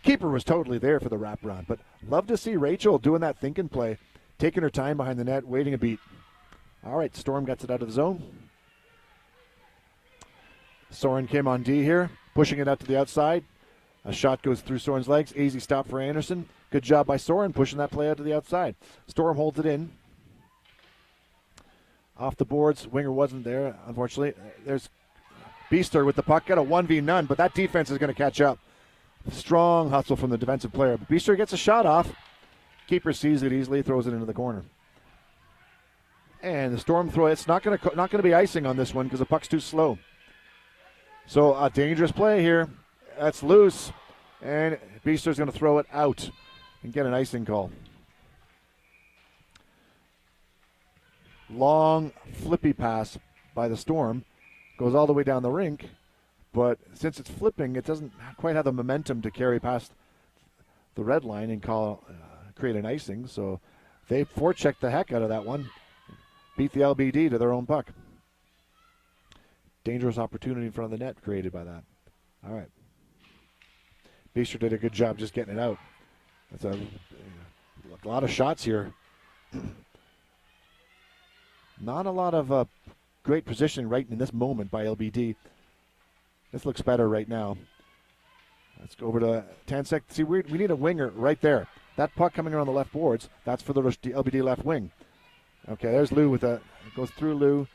Keeper was totally there for the wraparound. But love to see Rachel doing that thinking play. Taking her time behind the net. Waiting a beat. All right. Storm gets it out of the zone. Soren Kim on D here. Pushing it out to the outside. A shot goes through Soren's legs. Easy stop for Anderson. Good job by Soren pushing that play out to the outside. Storm holds it in. Off the boards. Winger wasn't there, unfortunately. There's Beaster with the puck. Got a 1v none, but that defense is going to catch up. Strong hustle from the defensive player. But Beaster gets a shot off. Keeper sees it easily, throws it into the corner. And the Storm throw. It's not going to be icing on this one because the puck's too slow. So a dangerous play here. That's loose. And Beaster's going to throw it out and get an icing call. Long flippy pass by the Storm. Goes all the way down the rink. But since it's flipping, it doesn't quite have the momentum to carry past the red line and create an icing. So they forechecked the heck out of that one. Beat the LBD to their own puck. Dangerous opportunity in front of the net created by that. All right. Beaster did a good job just getting it out. That's a lot of shots here. Not a lot of great positioning right in this moment by LBD. This looks better right now. Let's go over to Tansek. See, we need a winger right there. That puck coming around the left boards, that's for the LBD left wing. Okay, there's Lou with it goes through Lou.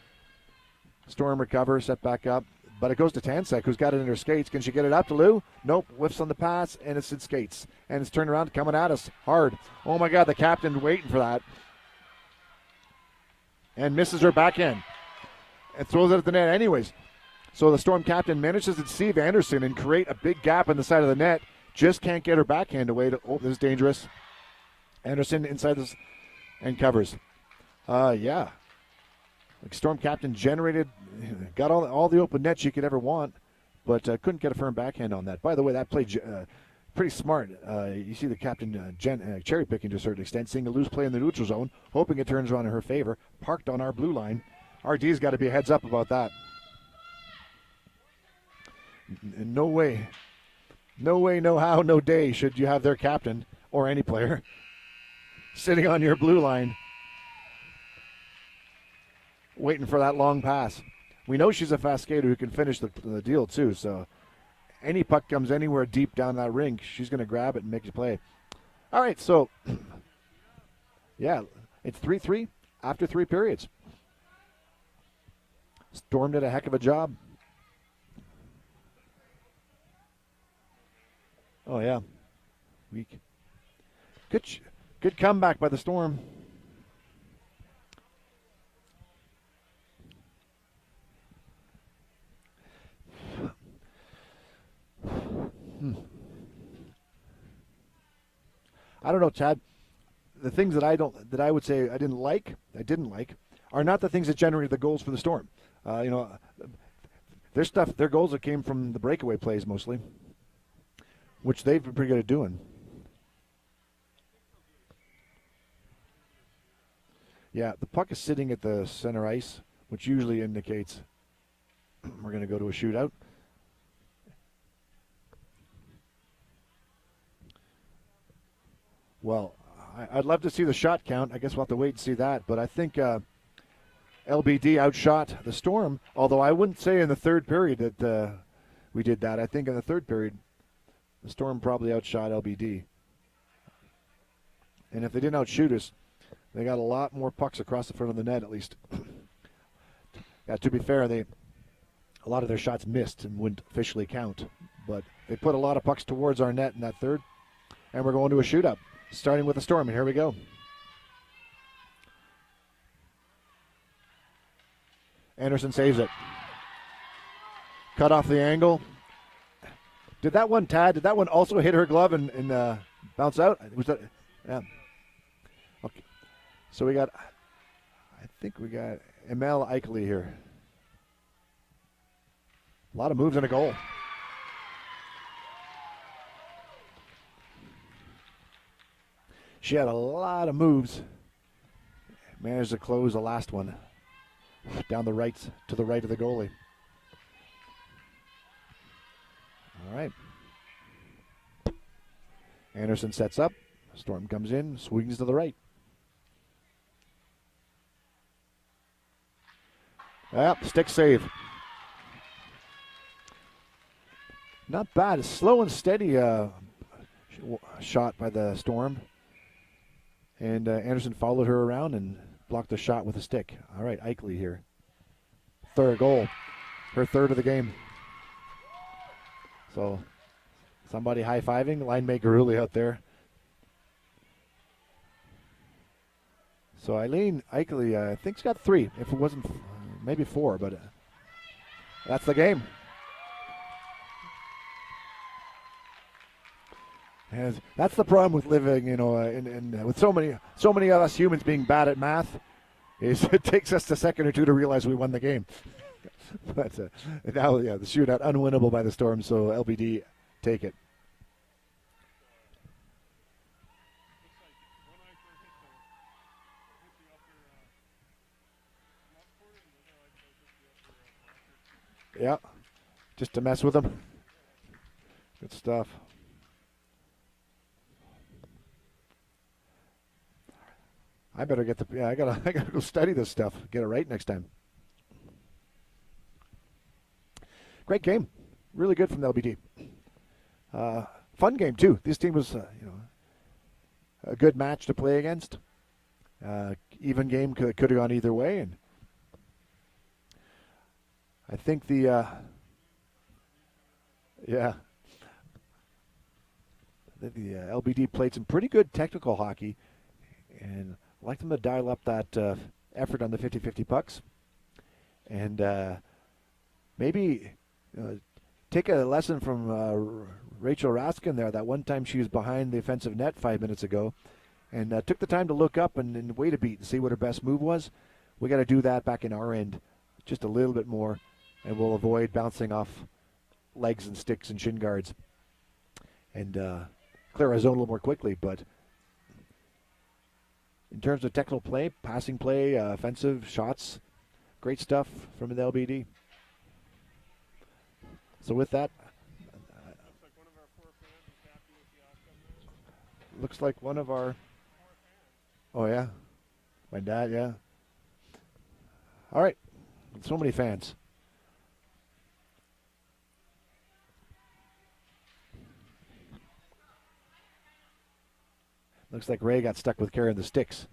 Storm recover, set back up. But it goes to Tansek, who's got it in her skates. Can she get it up to Lou? Nope. Whiffs on the pass, and it's in skates. And it's turned around, coming at us hard. Oh, my God, the captain waiting for that. And misses her back end. And throws it at the net anyways. So the Storm captain manages to deceive Anderson and create a big gap in the side of the net. Just can't get her backhand away. Oh, this is dangerous. Anderson inside this and covers. Yeah. Like Storm captain got all the open net she could ever want, but couldn't get a firm backhand on that. By the way, that play pretty smart. You see the captain cherry picking to a certain extent, seeing a loose play in the neutral zone, hoping it turns around in her favor, parked on our blue line. RD's got to be heads up about that. No way, no how, no day should you have their captain or any player sitting on your blue line waiting for that long pass. We know she's a fast skater who can finish the deal too, so any puck comes anywhere deep down that rink, she's going to grab it and make a play. All right, so, yeah, it's 3-3 after 3 periods. Storm did a heck of a job. Oh, yeah. Weak. Good comeback by the Storm. I don't know, Chad. The things that I would say I didn't like, are not the things that generated the goals for the Storm. Their goals that came from the breakaway plays mostly, which they've been pretty good at doing. Yeah, the puck is sitting at the center ice, which usually indicates we're going to go to a shootout. Well, I'd love to see the shot count. I guess we'll have to wait and see that. But I think LBD outshot the Storm, although I wouldn't say in the third period that we did that. I think in the third period, the Storm probably outshot LBD. And if they didn't outshoot us, they got a lot more pucks across the front of the net at least. Yeah, to be fair, a lot of their shots missed and wouldn't officially count. But they put a lot of pucks towards our net in that third. And we're going to a shootout, starting with the Storm. And here we go. Anderson saves it. Cut off the angle. Did that one, Tad, did that one also hit her glove and bounce out? Was that? Yeah. Okay. So I think we got Emil Eichley here. A lot of moves and a goal. She had a lot of moves. Managed to close the last one. Down the right, to the right of the goalie. All right. Anderson sets up. Storm comes in, swings to the right. Yep, stick save. Not bad. A slow and steady shot by the Storm. And Anderson followed her around and blocked the shot with a stick. All right, Eichley here. Third goal. Her third of the game. So somebody high-fiving. Line mate Garuli out there. So Eileen Eichley, I think, has got 3. If it wasn't, maybe 4, but that's the game. And that's the problem with living, in with so many of us humans being bad at math, is it takes us a second or two to realize we won the game. But now, the shootout unwinnable by the Storm, so LBD take it. Yeah, just to mess with them. Good stuff. I better get I gotta go study this stuff. Get it right next time. Great game, really good from the LBD. Fun game too. This team was, a good match to play against. Even game could have gone either way, and I think the LBD played some pretty good technical hockey, and I'd like them to dial up that effort on the 50-50 pucks. And maybe take a lesson from Rachel Raskin there. That one time she was behind the offensive net 5 minutes ago and took the time to look up and wait a beat and see what her best move was. We got to do that back in our end just a little bit more, and we'll avoid bouncing off legs and sticks and shin guards and clear our zone a little more quickly. But in terms of technical play, passing play, offensive shots, great stuff from the LBD. So with that, looks like one of our, oh yeah, my dad, yeah. All right, so many fans. Looks like Ray got stuck with carrying the sticks.